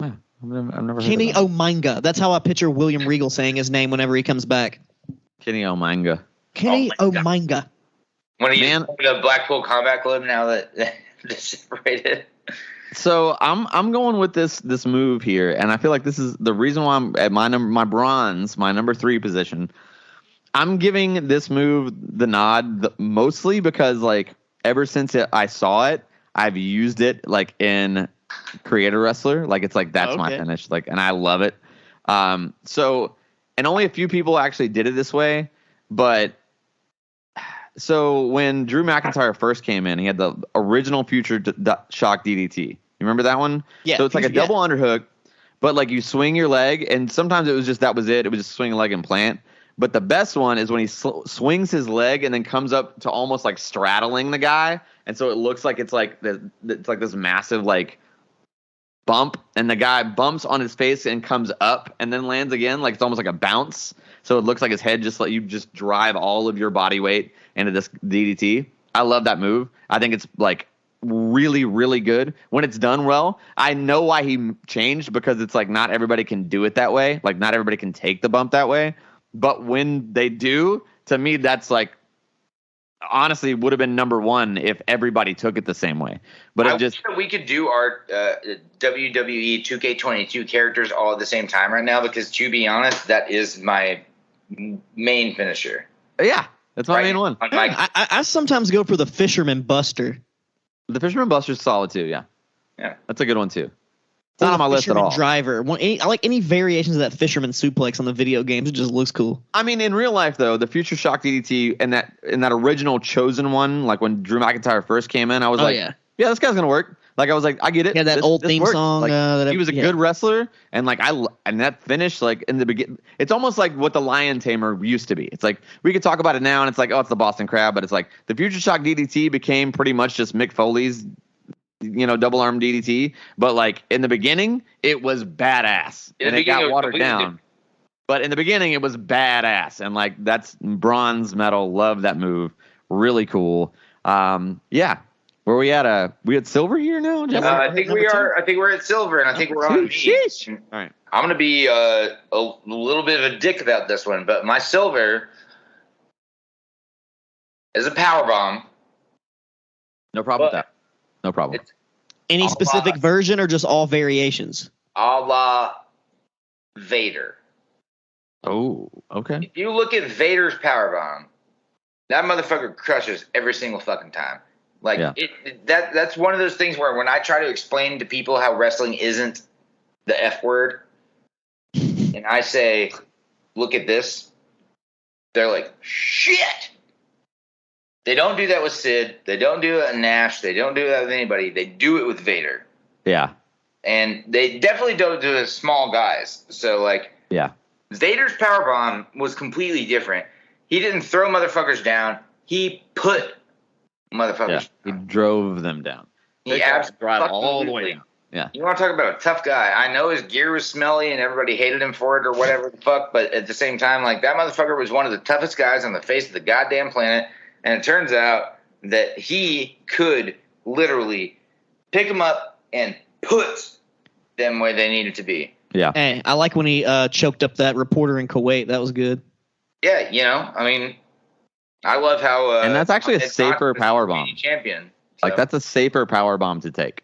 Yeah, I've never Kenny heard of Omega. That's how I picture William Regal saying his name whenever he comes back. Kenny Omega. Kenny Omega. When he used the Blackpool Combat Club now that they're separated. So I'm going with this move here, and I feel like this is the reason why I'm at my number 3 position. I'm giving this move the nod mostly because, like, ever since I saw it, I've used it, like, in Creator Wrestler. Like, it's like, that's my finish. Like, and I love it. So, and only a few people actually did it this way, but so when Drew McIntyre first came in, he had the original Future Shock DDT. You remember that one? Yeah. So it's like a double underhook, but, like, you swing your leg, and sometimes it was just that was it. It was just swing a leg and plant. But the best one is when he swings his leg and then comes up to almost like straddling the guy, and so it looks like it's like this massive, like, bump, and the guy bumps on his face and comes up and then lands again, like it's almost like a bounce. So it looks like his head just, like, you just drive all of your body weight into this DDT. I love that move. I think it's, like, really, really good when it's done well. I know why he changed, because it's like not everybody can do it that way. Like, not everybody can take the bump that way. But when they do, to me, that's like honestly would have been number one if everybody took it the same way. But I it just wish that we could do our WWE 2K22 characters all at the same time right now, because to be honest, that is my main finisher. yeah, that's my main one. I sometimes go for the Fisherman Buster. The Fisherman Buster's solid too. Yeah, that's a good one too. It's not on my list at all. Driver. I like any variations of that Fisherman suplex on the video games. It just looks cool. I mean, in real life though, the Future Shock DDT and that original Chosen one, like when Drew McIntyre first came in, I was yeah, this guy's gonna work. Like I was like, I get it. Yeah, that old theme song. Like, he was a good wrestler, and like and that finish, like in the beginning, it's almost like what the Lion Tamer used to be. It's like we could talk about it now, and it's like, oh, it's the Boston Crab, but it's like the Future Shock DDT became pretty much just Mick Foley's, double arm DDT. But like in the beginning, it was badass, and it got watered down. But in the beginning, it was badass, and like that's bronze medal. Love that move. Really cool. Yeah. Where we at? We at silver here now? I think we are. I think we're at silver, and I think we're on me. All right. I'm going to be a little bit of a dick about this one, but my silver is a powerbomb. No problem with that. No problem. Any specific version or just all variations? A la Vader. Oh, okay. If you look at Vader's powerbomb, that motherfucker crushes every single fucking time. Like that's one of those things where when I try to explain to people how wrestling isn't the F word, and I say, look at this, they're like, shit. They don't do that with Sid. They don't do it with Nash. They don't do that with anybody. They do it with Vader. Yeah. And they definitely don't do it with small guys. So like, Vader's powerbomb was completely different. He didn't throw motherfuckers down. He put motherfuckers. He drove them down. He absolutely drive all the way down. Yeah. You want to talk about a tough guy? I know his gear was smelly and everybody hated him for it or whatever the fuck, but at the same time, like that motherfucker was one of the toughest guys on the face of the goddamn planet, and it turns out that he could literally pick them up and put them where they needed to be. Yeah. Hey, I like when he choked up that reporter in Kuwait. That was good. Yeah, I mean, I love how and that's actually a safer powerbomb. Champion. So. Like that's a safer powerbomb to take.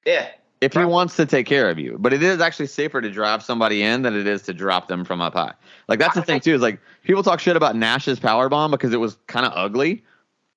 Yeah. If he wants to take care of you. But it is actually safer to drive somebody in than it is to drop them from up high. Like that's the thing too, is like people talk shit about Nash's powerbomb because it was kind of ugly.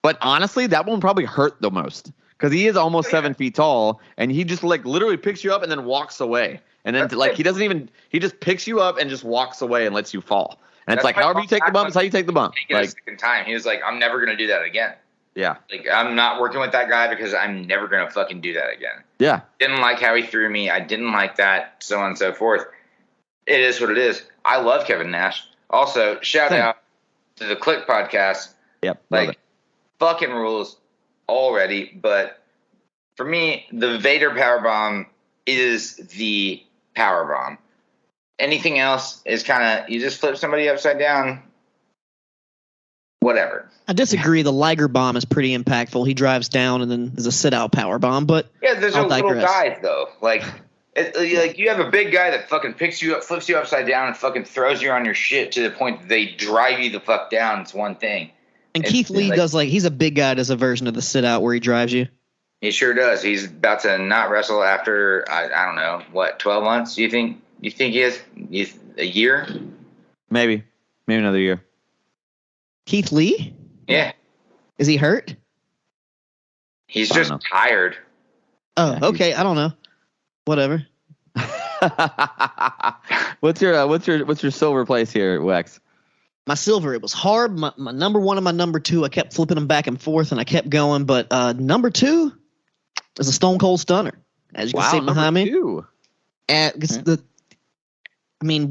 But honestly, that one probably hurt the most. Because he is almost 7 feet tall, and he just like literally picks you up and then walks away. And then like he just picks you up and just walks away and lets you fall. And it's like, however you take the bump is how you take the bump. Like a second time, he was like, I'm never gonna do that again. Yeah. Like I'm not working with that guy because I'm never gonna fucking do that again. Yeah. Didn't like how he threw me. I didn't like that, so on and so forth. It is what it is. I love Kevin Nash. Also, shout out to the Click podcast. Yep. Like fucking rules already. But for me, the Vader powerbomb is the powerbomb. Anything else is kind of, you just flip somebody upside down, whatever. I disagree. The Liger bomb is pretty impactful. He drives down and then is a sit-out power bomb. But yeah, there's no little guys, though. Like you have a big guy that fucking picks you up, flips you upside down, and fucking throws you on your shit to the point that they drive you the fuck down. It's one thing. And Keith Lee does he's a big guy, does a version of the sit-out where he drives you. He sure does. He's about to not wrestle after, I don't know, what, 12 months? You think he has a year? Maybe another year. Keith Lee? Yeah. Is he hurt? He's just tired. Oh, okay. I don't know. Whatever. What's your silver place here, Wex? My silver, it was hard. My number one and my number two, I kept flipping them back and forth, and I kept going. But number two is a Stone Cold Stunner, as you can see behind me. And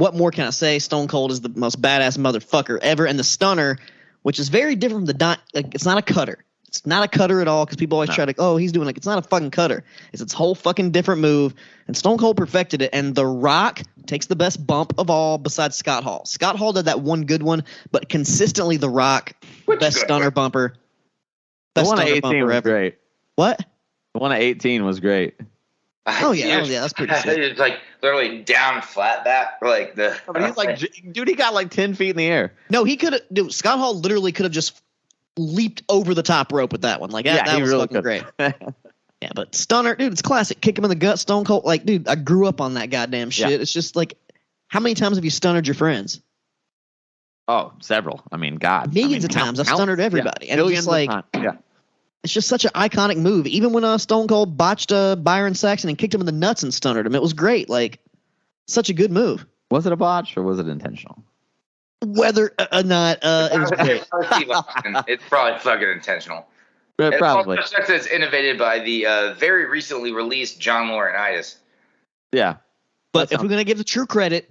what more can I say? Stone Cold is the most badass motherfucker ever, and the Stunner, which is very different from the it's not a cutter. It's not a cutter at all because people always try to, he's doing it's not a fucking cutter. It's its whole fucking different move, and Stone Cold perfected it, and The Rock takes the best bump of all besides Scott Hall. Scott Hall did that one good one, but consistently The Rock, best stunner bumper. Best stunner bumper ever. Great. What? The one at 18 was great. Oh yeah, that's pretty sick. It's like literally down flat back, like the. But he's like, dude, he got like 10 feet in the air. No, he could have. Dude, Scott Hall literally could have just leaped over the top rope with that one. Like that was really fucking great. Yeah, but Stunner, dude, it's classic. Kick him in the gut, Stone Cold. Like, dude, I grew up on that goddamn shit. Yeah. It's just like, how many times have you stunnered your friends? Oh, several. I mean, God. Millions of times. I've stunnered everybody. Yeah. And it's just like, it's just such an iconic move. Even when Stone Cold botched Byron Saxton and kicked him in the nuts and stunnered him, it was great. Like, such a good move. Was it a botch or was it intentional? Whether or not, it was great. It's probably fucking intentional. Probably. It's innovated by the very recently released John Laurinaitis. Yeah. But if we're going to give the true credit,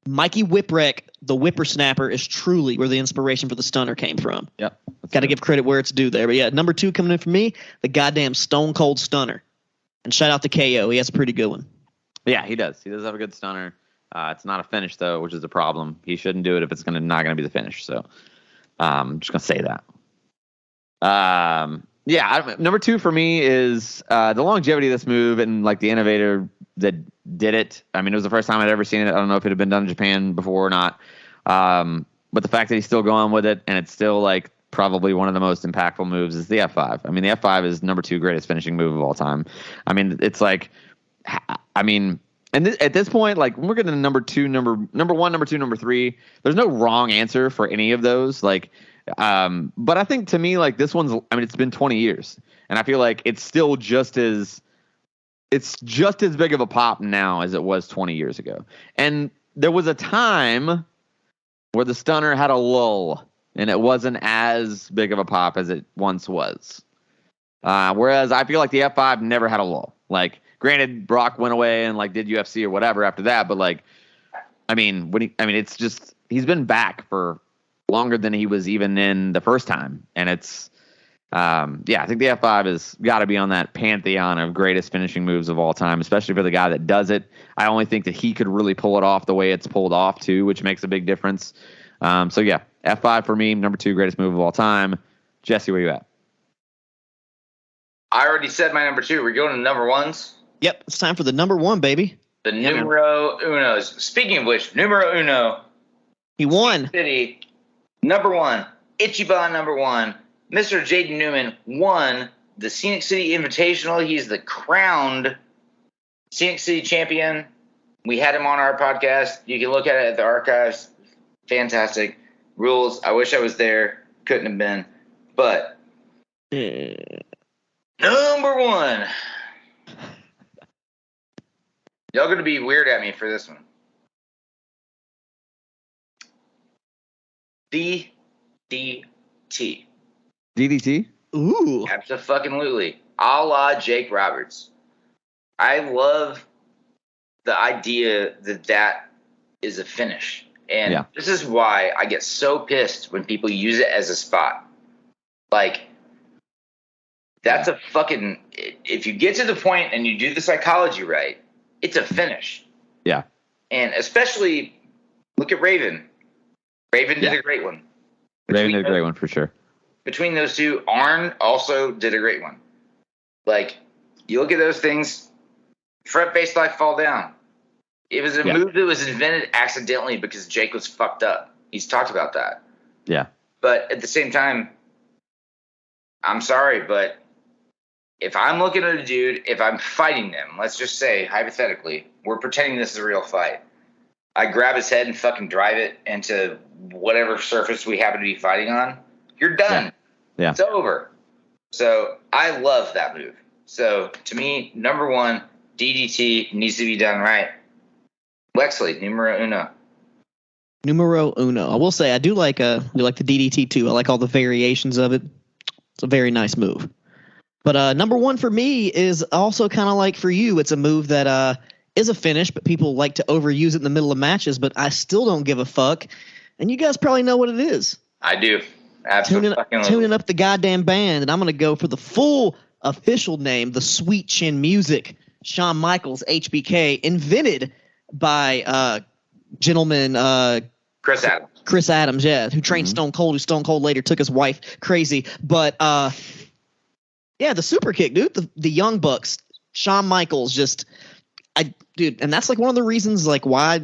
Mikey Whipwreck, the whippersnapper, is truly where the inspiration for the stunner came from. Yep. Got to give credit where it's due there. But yeah, number 2 coming in for me, the goddamn Stone Cold Stunner. And shout out to KO. He has a pretty good one. Yeah, he does. He does have a good stunner. It's not a finish, though, which is a problem. He shouldn't do it if it's not going to be the finish. So I'm just going to say that. Number 2 for me is the longevity of this move and like the innovator that did it. I mean, it was the first time I'd ever seen it. I don't know if it had been done in Japan before or not. But the fact that he's still going with it and it's still like probably one of the most impactful moves is the F5. I mean, the F5 is number 2 greatest finishing move of all time. I mean, it's like, and at this point, like when we're getting to number 1, number 2, number 3, there's no wrong answer for any of those. Like, but I think to me, like this one's, I mean, it's been 20 years and I feel like it's still just as big of a pop now as it was 20 years ago. And there was a time where the stunner had a lull and it wasn't as big of a pop as it once was. Whereas I feel like the F5 never had a lull. Like, granted, Brock went away and like did UFC or whatever after that, but like, I mean, it's just, he's been back for longer than he was even in the first time. And it's, I think the F5 has got to be on that pantheon of greatest finishing moves of all time, especially for the guy that does it. I only think that he could really pull it off the way it's pulled off too, which makes a big difference. F5 for me, number 2 greatest move of all time. Jesse, where you at? I already said my number 2. We're going to number 1s. Yep, it's time for the number 1, baby. The numero unos. Speaking of which, numero uno. He won. City, number 1. Ichiban, number 1. Mr. Jaden Newman won the Scenic City Invitational. He's the crowned Scenic City champion. We had him on our podcast. You can look at it at the archives. Fantastic. Rules. I wish I was there. Couldn't have been. But number 1. Y'all going to be weird at me for this one. DDT. DDT? Ooh. Absolutely. A la Jake Roberts. I love the idea that is a finish. And This is why I get so pissed when people use it as a spot. Like, that's a fucking... If you get to the point and you do the psychology right, it's a finish. Yeah. And especially, look at Raven. Raven did a great one. Raven did a great one for sure. Between those two, Arn also did a great one. Like, you look at those things, front face life fall down. It was a move that was invented accidentally because Jake was fucked up. He's talked about that. Yeah. But at the same time, I'm sorry, but if I'm looking at a dude, if I'm fighting them, let's just say, hypothetically, we're pretending this is a real fight. I grab his head and fucking drive it into whatever surface we happen to be fighting on. You're done. Yeah. It's over. So I love that move. So to me, number 1, DDT needs to be done right. Wexley, numero uno. Numero uno. I will say I do like the DDT too. I like all the variations of it. It's a very nice move. But number 1 for me is also kind of like for you. It's a move that is a finish, but people like to overuse it in the middle of matches. But I still don't give a fuck. And you guys probably know what it is. I do. Absolutely. Tuning up the goddamn band, and I'm going to go for the full official name, the Sweet Chin Music, Shawn Michaels, HBK, invented by gentleman Chris Adams. Chris Adams, who trained Stone Cold, who Stone Cold later took his wife crazy. But the super kick, dude, the Young Bucks, Shawn Michaels, dude, and that's like one of the reasons like why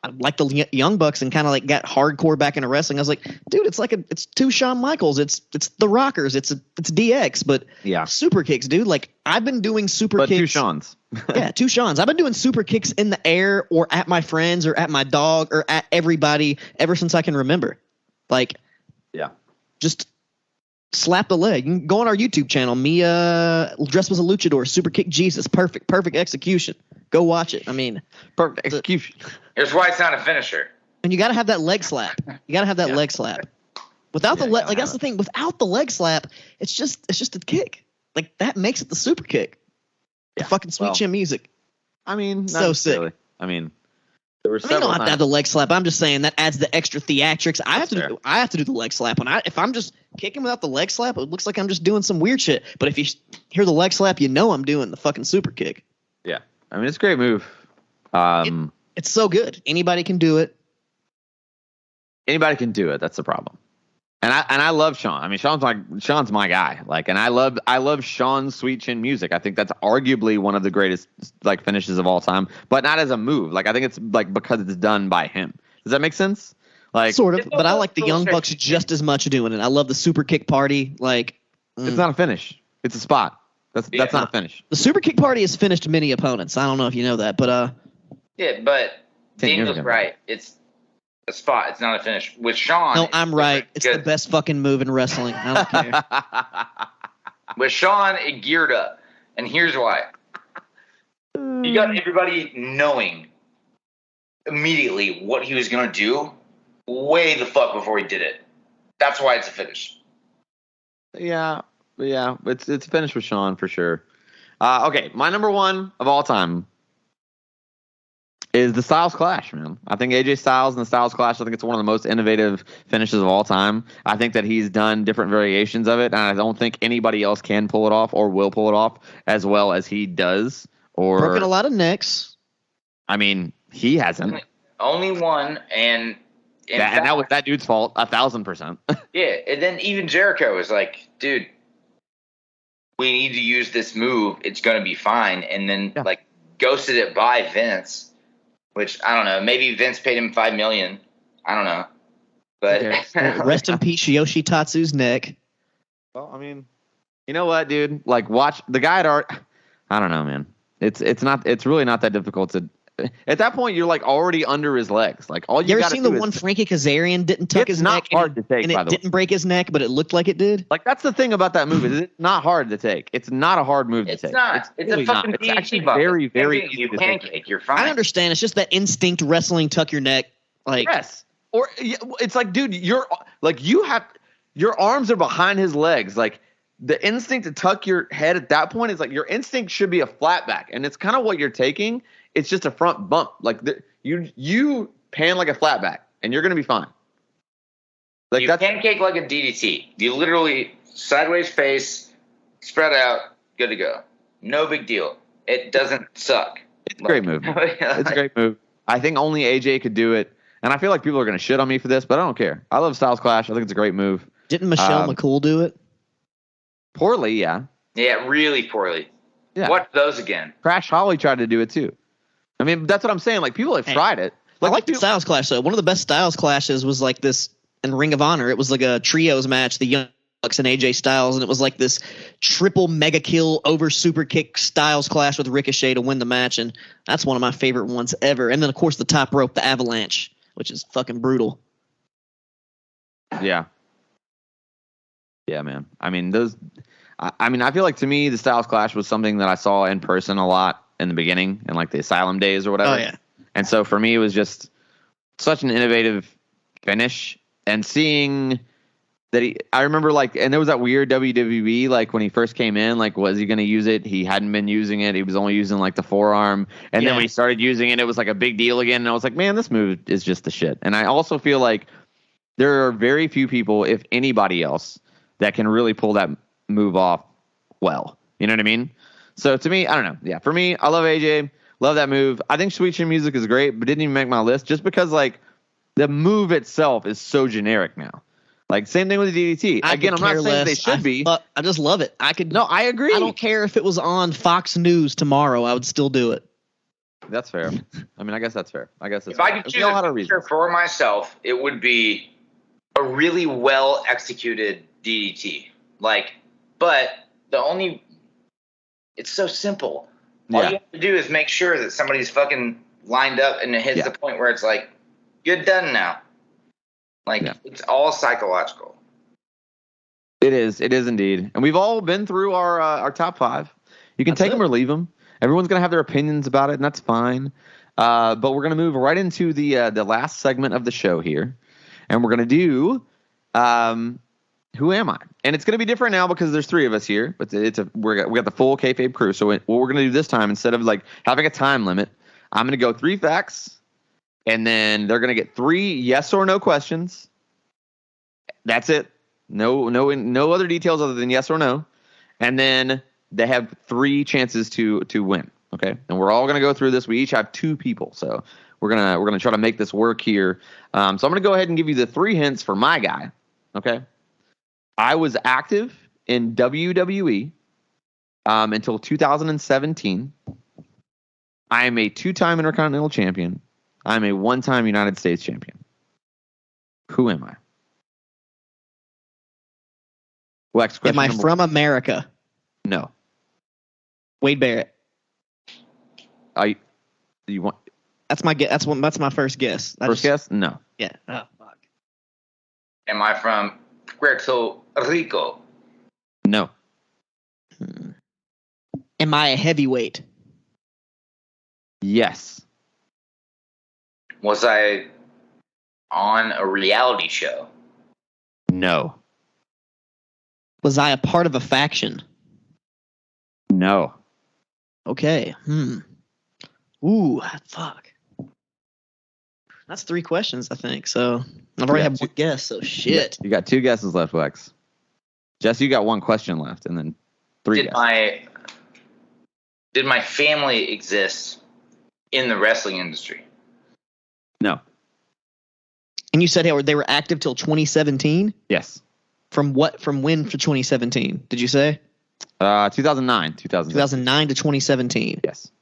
I like the Young Bucks and kind of like got hardcore back into wrestling. I was like, dude, it's two Shawn Michaels, it's the Rockers, it's DX, but Yeah. super kicks, dude. Like I've been doing super But kicks. two Shawns. Yeah, two Shawns. I've been doing super kicks in the air or at my friends or at my dog or at everybody ever since I can remember. Like, Yeah. just slap the leg. You can go on our YouTube channel. Me dressed as a luchador, super kick Jesus, perfect execution. Go watch it. I mean, Perfect execution. Here's why it's not a finisher. and you got to have that leg slap. You got to have that leg slap. Without the leg, like that's the thing. Without the leg slap, it's just a kick. Like that makes it the super kick. The fucking sweet chin music. I mean, not So sick. necessarily. I mean, there were I mean, you several don't have to have the leg slap. I'm just saying that adds the extra theatrics. I have to do the leg slap. If I'm just kicking without the leg slap, it looks like I'm just doing some weird shit. But if you hear the leg slap, you know I'm doing the fucking super kick. Yeah. I mean, it's a great move. It's so good. Anybody can do it. Anybody can do it. That's the problem. And I love Shawn. I mean, Shawn's my guy. Like, and I love Shawn's sweet chin music. I think that's arguably one of the greatest like finishes of all time, but not as a move. Like, I think it's like because it's done by him. Does that make sense? Like, Sort of, but I like the Young Bucks just as much doing it. I love the super kick party. Like, it's not a finish. It's a spot. That's not a finish. The super kick party has finished many opponents. I don't know if you know that, but Yeah, but 10 years Daniel's ago. right. It's a spot. It's not a finish. With Shawn, no, I'm right. It's the because best fucking move in wrestling. I don't care. with Shawn, it geared up, and here's why. You got everybody knowing immediately what he was gonna do, way the fuck before he did it. That's why it's a finish. Yeah, it's a finish with Shawn for sure. Okay, my number one of all time is the Styles Clash, man. I think AJ Styles and the Styles Clash, I think it's one of the most innovative finishes of all time. I think that he's done different variations of it, and I don't think anybody else can pull it off or will pull it off as well as he does. Or Broken a lot of necks. I mean, he hasn't. Only one, and That was that dude's fault, 1,000%. yeah. And then even Jericho was like, "Dude, we need to use this move. It's gonna be fine." And then like ghosted it by Vince. Which I don't know. Maybe Vince paid him $5 million. I don't know. But Rest in peace, Yoshitatsu's neck. Well, I mean, you know what, dude? Like, watch the guy at I don't know, man. It's really not that difficult to. At that point, you're like already under his legs. Like all you ever gotta seen do the is- one Frankie Kazarian didn't tuck It's his not neck hard to take, and by it the way. didn't break his neck, but it looked like it did? Like that's the thing about that move is it's not hard to take. It's not a hard move to it's take. not. It's really a fucking not. It's DDT actually bucket. very, very easy You to take. pancake. You're fine. I understand. It's just that instinct wrestling, tuck your neck. Like, Yes. Or it's like, dude, your arms are behind his legs. Like the instinct to tuck your head at that point is like your instinct should be a flat back, and it's kind of what you're taking. It's just a front bump. Like you pan like a flat back, and you're gonna be fine. Like you that's pancake like a DDT. You literally sideways face, spread out, good to go. No big deal. It doesn't suck. it's a great move. It's a great move. I think only AJ could do it, and I feel like people are gonna shit on me for this, but I don't care. I love Styles Clash. I think it's a great move. didn't Michelle McCool do it? Poorly, yeah. Yeah, really poorly. Yeah. Watch those again. Crash Holly tried to do it too. I mean, that's what I'm saying. Like people have tried it. I like the people- Styles Clash, though. One of the best Styles Clashes was like this in Ring of Honor. It was like a trios match, the Young Bucks and AJ Styles, and it was like this triple mega kill over super kick Styles Clash with Ricochet to win the match, and that's one of my favorite ones ever. And then, of course, the top rope, the Avalanche, which is fucking brutal. Yeah. Yeah, man. I mean, I feel like to me, the Styles Clash was something that I saw in person a lot in the beginning, in like the Asylum days or whatever. Oh, yeah. And so for me, it was just such an innovative finish. And seeing that I remember like, and there was that weird WWE, like when he first came in, like, was he going to use it? He hadn't been using it. He was only using like the forearm. And then when he started using it, it was like a big deal again. And I was like, man, this move is just the shit. And I also feel like there are very few people, if anybody else, that can really pull that move off well. You know what I mean? So to me, I don't know. Yeah, for me, I love AJ. Love that move. I think Sweet Chin Music is great, but didn't even make my list just because like the move itself is so generic now. Like same thing with the DDT. Again, I'm not saying they should be. I just love it. No, I agree. I don't care if it was on Fox News tomorrow. I would still do it. That's fair. I mean, I guess that's fair. I guess that's If I fair. could We choose all had a our finisher reasons. for myself, it would be a really well executed DDT. But it's so simple. All you have to do is make sure that somebody's fucking lined up and it hits the point where it's like, you're done now. It's all psychological. It is indeed. And we've all been through our top 5. You can take them or leave them. Everyone's going to have their opinions about it, and that's fine. But we're going to move right into the last segment of the show here. And we're going to do Who Am I? And it's going to be different now because there's 3 of us here. But we got the full kayfabe crew. So what we're going to do this time, instead of having a time limit, I'm going to go 3 facts. And then they're going to get 3 yes or no questions. That's it. No other details other than yes or no. And then they have 3 chances to win. Okay. And we're all going to go through this. We each have 2 people. So we're going to try to make this work here. So I'm going to go ahead and give you the 3 hints for my guy. Okay. I was active in WWE until 2017. I am a 2-time Intercontinental Champion. I'm a 1-time United States Champion. Who am I? Wex, question Am I number from America? No. Wade Barrett. You want That's my guess. That's my first guess. first guess? No. Yeah. Oh, fuck. Am I from Puerto Rico? No. Am I a heavyweight? Yes. Was I on a reality show? No. Was I a part of a faction? No. Okay. Ooh, fuck. That's 3 questions, I think. So I've already had 1 guess. So shit. You got 2 guesses left, Wex. Jess, you got 1 question left, and then 3 guesses. Did my family exist in the wrestling industry? No. And you said they were active till 2017. Yes. From when for 2017? Did you say? 2009. 2009 to 2017. Yes.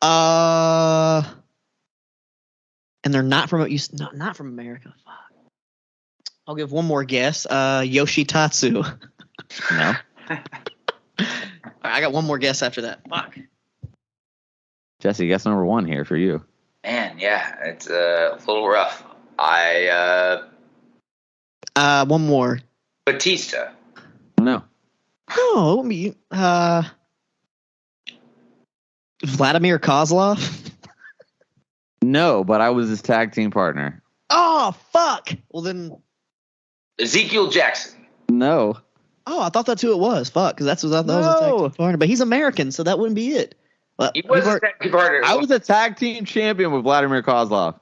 And they're not from not from America. Fuck. I'll give 1 more guess. Yoshitatsu. No. I got 1 more guess after that. Fuck. Jesse, guess number 1 here for you. Man, yeah, it's a little rough. 1 more. Batista. No. Oh, Vladimir Kozlov. No, but I was his tag team partner. Oh, fuck. Well, then. Ezekiel Jackson. No. Oh, I thought that's who it was. Fuck, because that's what I thought was a tag team partner. But he's American, so that wouldn't be it. But He was a tag team partner. I was a tag team champion with Vladimir Kozlov.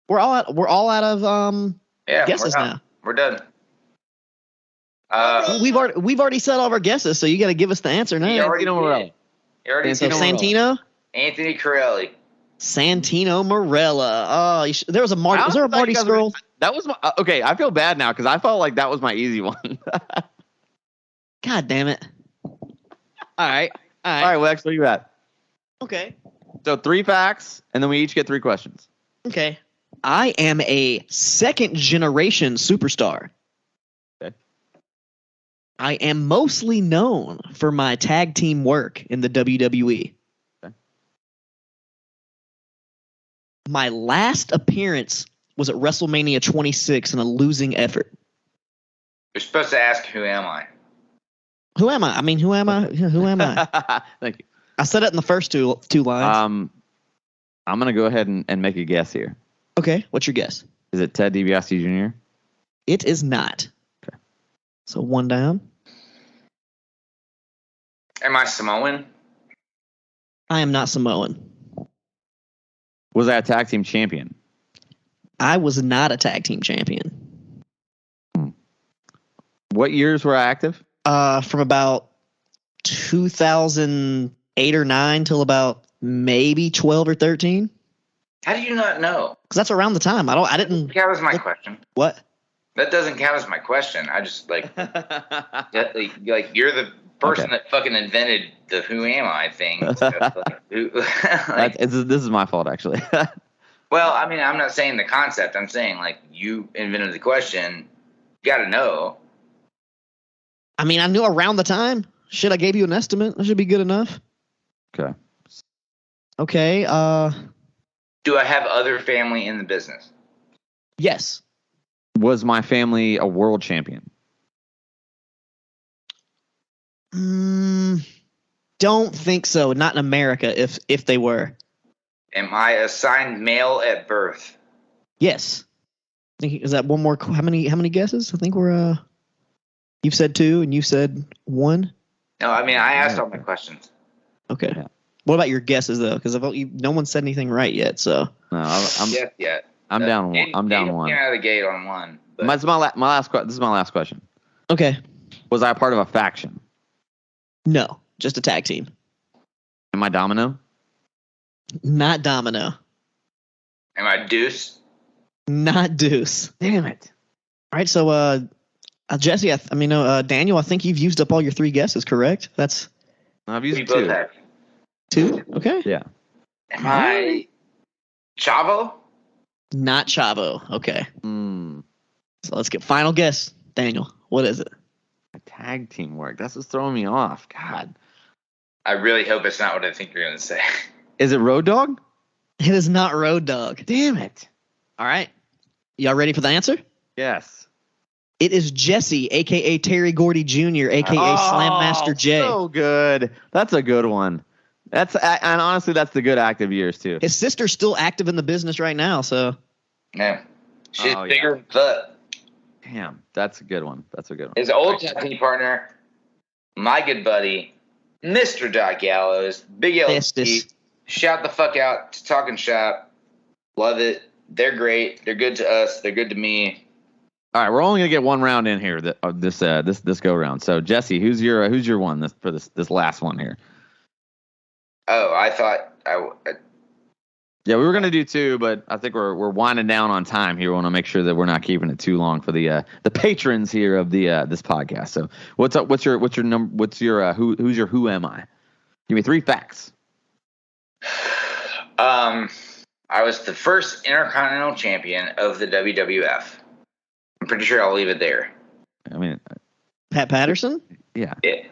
we're all out of guesses now. We're done. We've already said all of our guesses, so you got to give us the answer now. You already Morello. did. So Santino. Anthony Corelli. Santino Marella. Oh, there was a Marty. Was there a Marty Scurll? That was my okay. I feel bad now because I felt like that was my easy one. God damn it! All right. All right, Wex, where you at? Okay. So 3 facts, and then we each get 3 questions. Okay. I am a 2nd generation superstar. Okay. I am mostly known for my tag team work in the WWE. Okay. My last appearance was at WrestleMania 26 in a losing effort. You're supposed to ask, who am I? Who am I? I mean, who am I? Who am I? Thank you. I said it in the first two lines. I'm gonna go ahead and make a guess here. Okay, what's your guess? Is it Ted DiBiase Jr.? It is not. Okay. So 1 down. Am I Samoan? I am not Samoan. Was I a tag team champion? I was not a tag team champion. What years were I active? From about 2008 or 9 till about maybe 12 or 13. How do you not know? Because that's around the time. I didn't. That was my question. What? That doesn't count as my question. I just like you're the person that fucking invented the "Who am I" thing. So, This is my fault, actually. Well, I mean, I'm not saying the concept. I'm saying like you invented the question. You got to know. I mean, I knew around the time. Shit, I gave you an estimate. That should be good enough. Okay. Okay. Do I have other family in the business? Yes. Was my family a world champion? Don't think so. Not in America. If they were. Am I assigned male at birth? Yes. Is that one more? How many guesses? I think we're. You've said 2 and you said 1. No, I mean I asked all my questions. Okay. Yeah. What about your guesses though? Because no one said anything right yet. So. No, I'm down one. I'm down one. Came out of the gate on 1. But This is my last question. Okay. Was I a part of a faction? No, just a tag team. Am I Domino? Not Domino. am I Deuce? Not Deuce. Damn it. All right, so Jesse, Daniel, I think you've used up all your 3 guesses, correct? That's I've We used both 2. have. 2? Okay. Yeah. Am I Chavo? Not Chavo. Okay. Hmm. So let's get final guess. Daniel, what is it? Tag team work. That's what's throwing me off. God. I really hope it's not what I think you're going to say. Is it Road Dogg? It is not Road Dogg. Damn it. All right. Y'all ready for the answer? Yes. It is Jesse, a.k.a. Terry Gordy Jr., a.k.a. Slam Master J. So good. That's a good one. And honestly, that's the good active years, too. His sister's still active in the business right now, so. Yeah. She's Oh, bigger than Foot. Damn. That's a good one. His old tag team partner, my good buddy, Mr. Doc Gallows, Big LT. Shout the fuck out to Talking Shop. Love it. They're great. They're good to us. They're good to me. All right, we're only gonna get one round in here. This go round. So Jesse, who's your one for this last one here? Oh, I thought Yeah, we were gonna do 2, but I think we're winding down on time here. We want to make sure that we're not keeping it too long for the patrons here of this podcast. So what's up? What's your number? Who's your who am I? Give me 3 facts. I was the first Intercontinental Champion of the WWF. I'm pretty sure I'll leave it there. I mean, Pat Patterson? yeah. Yeah.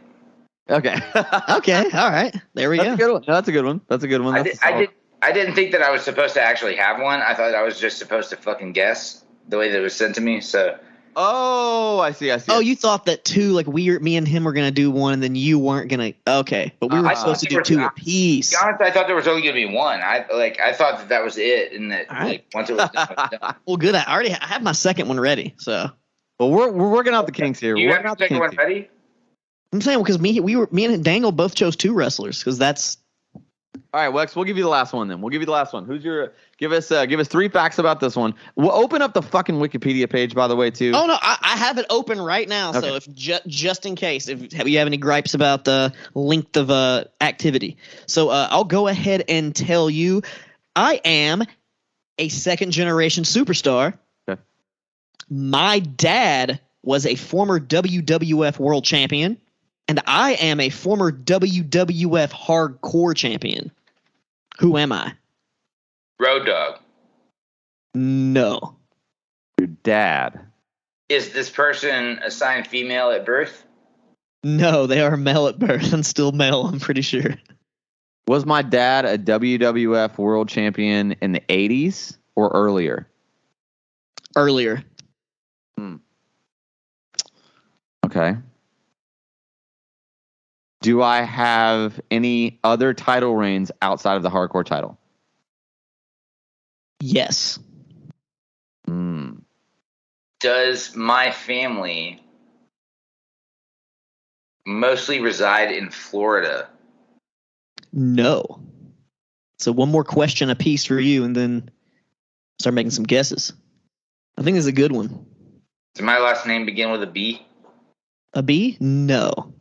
Okay. Okay, all right. There we That's go. a good one. No, that's a good one. That's a good one. I didn't think that I was supposed to actually have one. I thought I was just supposed to fucking guess the way that it was sent to me. So. Oh, I see. Oh, you thought that 2, like me and him were gonna do 1, and then you weren't gonna. Okay, but we were supposed to do 2 apiece. To be honest, I thought there was only gonna be 1. I thought that was it, and that right. once it was done, it was done. Well, good. I have my second one ready. So. Well, we're working out the kinks here. You We're have working out the the second one kinks here. ready? I'm saying because me and Daniel both chose 2 wrestlers because that's. All right, Wex, we'll give you the last one then. We'll give you the last one. Give us 3 facts about this one. We'll open up the fucking Wikipedia page, by the way, too. Oh no, I have it open right now. Okay. So if just in case, if you have any gripes about the length of activity, so I'll go ahead and tell you, I am a 2nd generation superstar. Okay. My dad was a former WWF World Champion, and I am a former WWF Hardcore Champion. Who am I? Road Dogg. No. Your dad. Is this person assigned female at birth? No, they are male at birth and still male, I'm pretty sure. Was my dad a WWF World Champion in the 80s or earlier? Earlier. Okay. Do I have any other title reigns outside of the hardcore title? Yes. Does my family mostly reside in Florida? No. So one more question apiece for you, and then start making some guesses. I think this is a good one. Does my last name begin with a B? A B? No.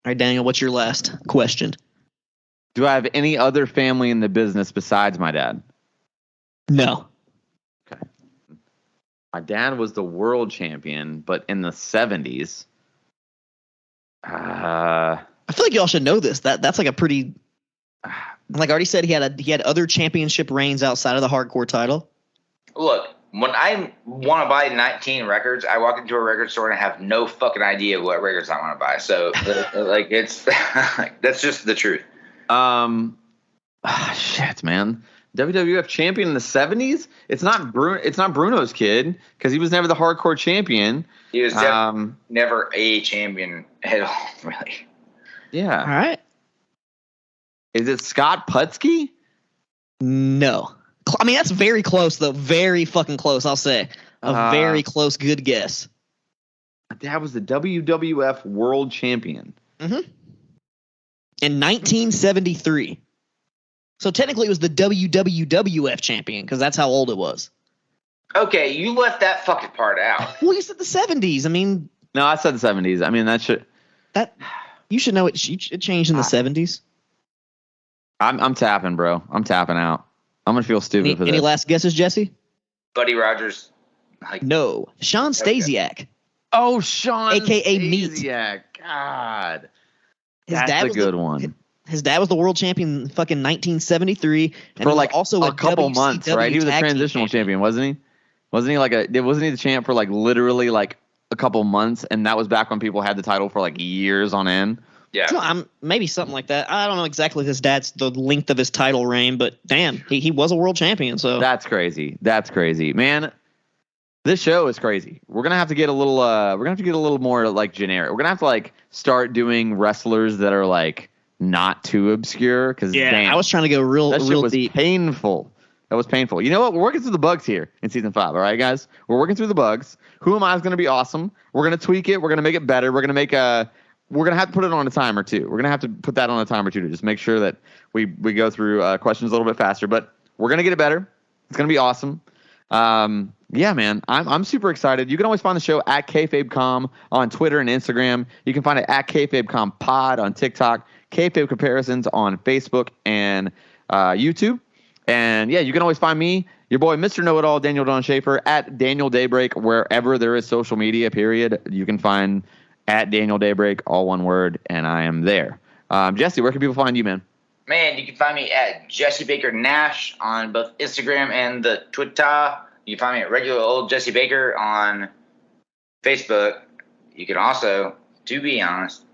All right, Daniel, what's your last question? Do I have any other family in the business besides my dad? No. Okay. My dad was the world champion, but in the 70s. I feel like y'all should know this. That's like a pretty, like I already said, he had other championship reigns outside of the hardcore title. Look, when I want to buy 19 records, I walk into a record store and I have no fucking idea what records I want to buy. So, like, it's that's just the truth. Shit, man. WWF champion in the 70s? It's not Bruno's kid because he was never the hardcore champion. He was never a champion at all, really. Yeah. All right. Is it Scott Putski? No. I mean, that's very close, though. Very fucking close, I'll say. A very close, good guess. That was the WWF World Champion. Mm-hmm. In 1973. So technically it was the WWF champion because that's how old it was. Okay, you left that fucking part out. Well, you said the 70s. I mean... No, I said the 70s. I mean, you should know it changed in the 70s. I'm tapping, bro. I'm tapping out. I'm going to feel stupid for this. Any last guesses, Jesse? Buddy Rogers. No. Sean Stasiak. Oh, Sean A.K.A. Meat. Stasiak. God. That's a good one. His dad was the world champion in fucking 1973. And for like also a couple months, right? He was a transitional champion, wasn't he? Wasn't he the champ for like literally like a couple months? And that was back when people had the title for like years on end. Yeah. So maybe something like that. I don't know exactly the length of his title reign, but damn, he was a world champion. So that's crazy. That's crazy, man. This show is crazy. We're gonna have to get a little more like generic. We're gonna have to like start doing wrestlers that are like not too obscure. Because I was trying to go real deep. Painful. That was painful. You know what? We're working through the bugs here in season 5. All right, guys. We're working through the bugs. Who Am I is going to be awesome. We're going to tweak it. We're going to make it better. We're going to have to put it on a timer too. We're going to have to put that on a timer too to just make sure that we go through questions a little bit faster. But we're going to get it better. It's going to be awesome. Yeah, man. I'm super excited. You can always find the show at KayfabeCom on Twitter and Instagram. You can find it at KayfabeComPod on TikTok. Kayfabe Comparisons on Facebook and YouTube. And yeah, you can always find me, your boy, Mr. Knowitall, Daniel John Schafer, at Daniel Daybreak, wherever there is social media, period. You can find at Daniel Daybreak, all one word, and I am there. Jesse, where can people find you, man? Man, you can find me at Jesse Baker Nash on both Instagram and the Twitter. You can find me at regular old Jesse Baker on Facebook. You can also, to be honest,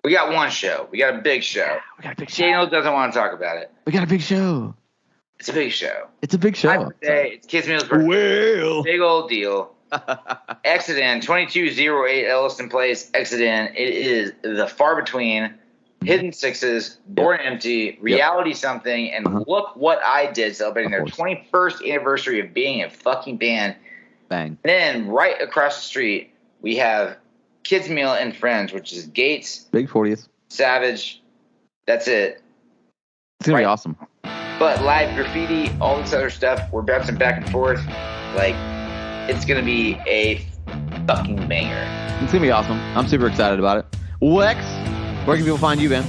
we got one show. We got a big show. Daniel doesn't want to talk about it. We got a big show. It's a big show. It's a big show. My birthday. It's Kids Meal's birthday. Well. Big old deal. Exodin, 2208 Elliston Place. Exodin. It is the far between Hidden Sixes, Born Empty, Reality Something, and Look What I Did, celebrating their 21st anniversary of being a fucking band. Bang. And then right across the street, we have Kids Meal and Friends, which is Gates, Big 40th, Savage. That's it. It's going to be awesome. But live graffiti, all this other stuff, we're bouncing back and forth. Like, it's going to be a fucking banger. It's going to be awesome. I'm super excited about it. Wex, where can people find you, Ben?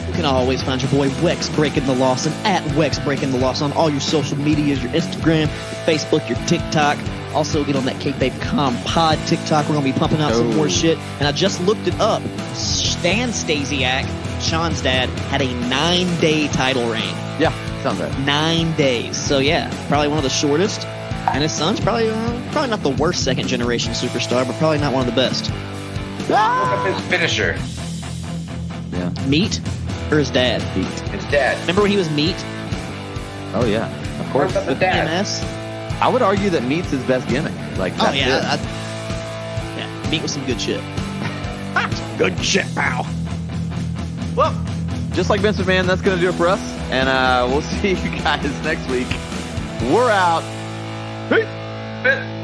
You can always find your boy Wex Breaking the Lawson at Wex Breaking the Lawson on all your social medias, your Instagram, your Facebook, your TikTok. Also, get on that KayfabeCom pod TikTok. We're going to be pumping out some more shit. And I just looked it up. Stan Stasiak, Sean's dad, had a 9-day title reign. Yeah, sounds right. 9 days. So, yeah, probably one of the shortest. And his son's probably not the worst second-generation superstar, but probably not one of the best. Look up his finisher. Yeah. Meat or his dad? Meat. His dad. Remember when he was Meat? Oh, yeah. Of course. What about the dad? MS? I would argue that Meat's his best gimmick. Like, oh, yeah. Meat was some good shit. Good shit, pal. Well, just like Vince McMahon, that's going to do it for us. And we'll see you guys next week. We're out. Peace.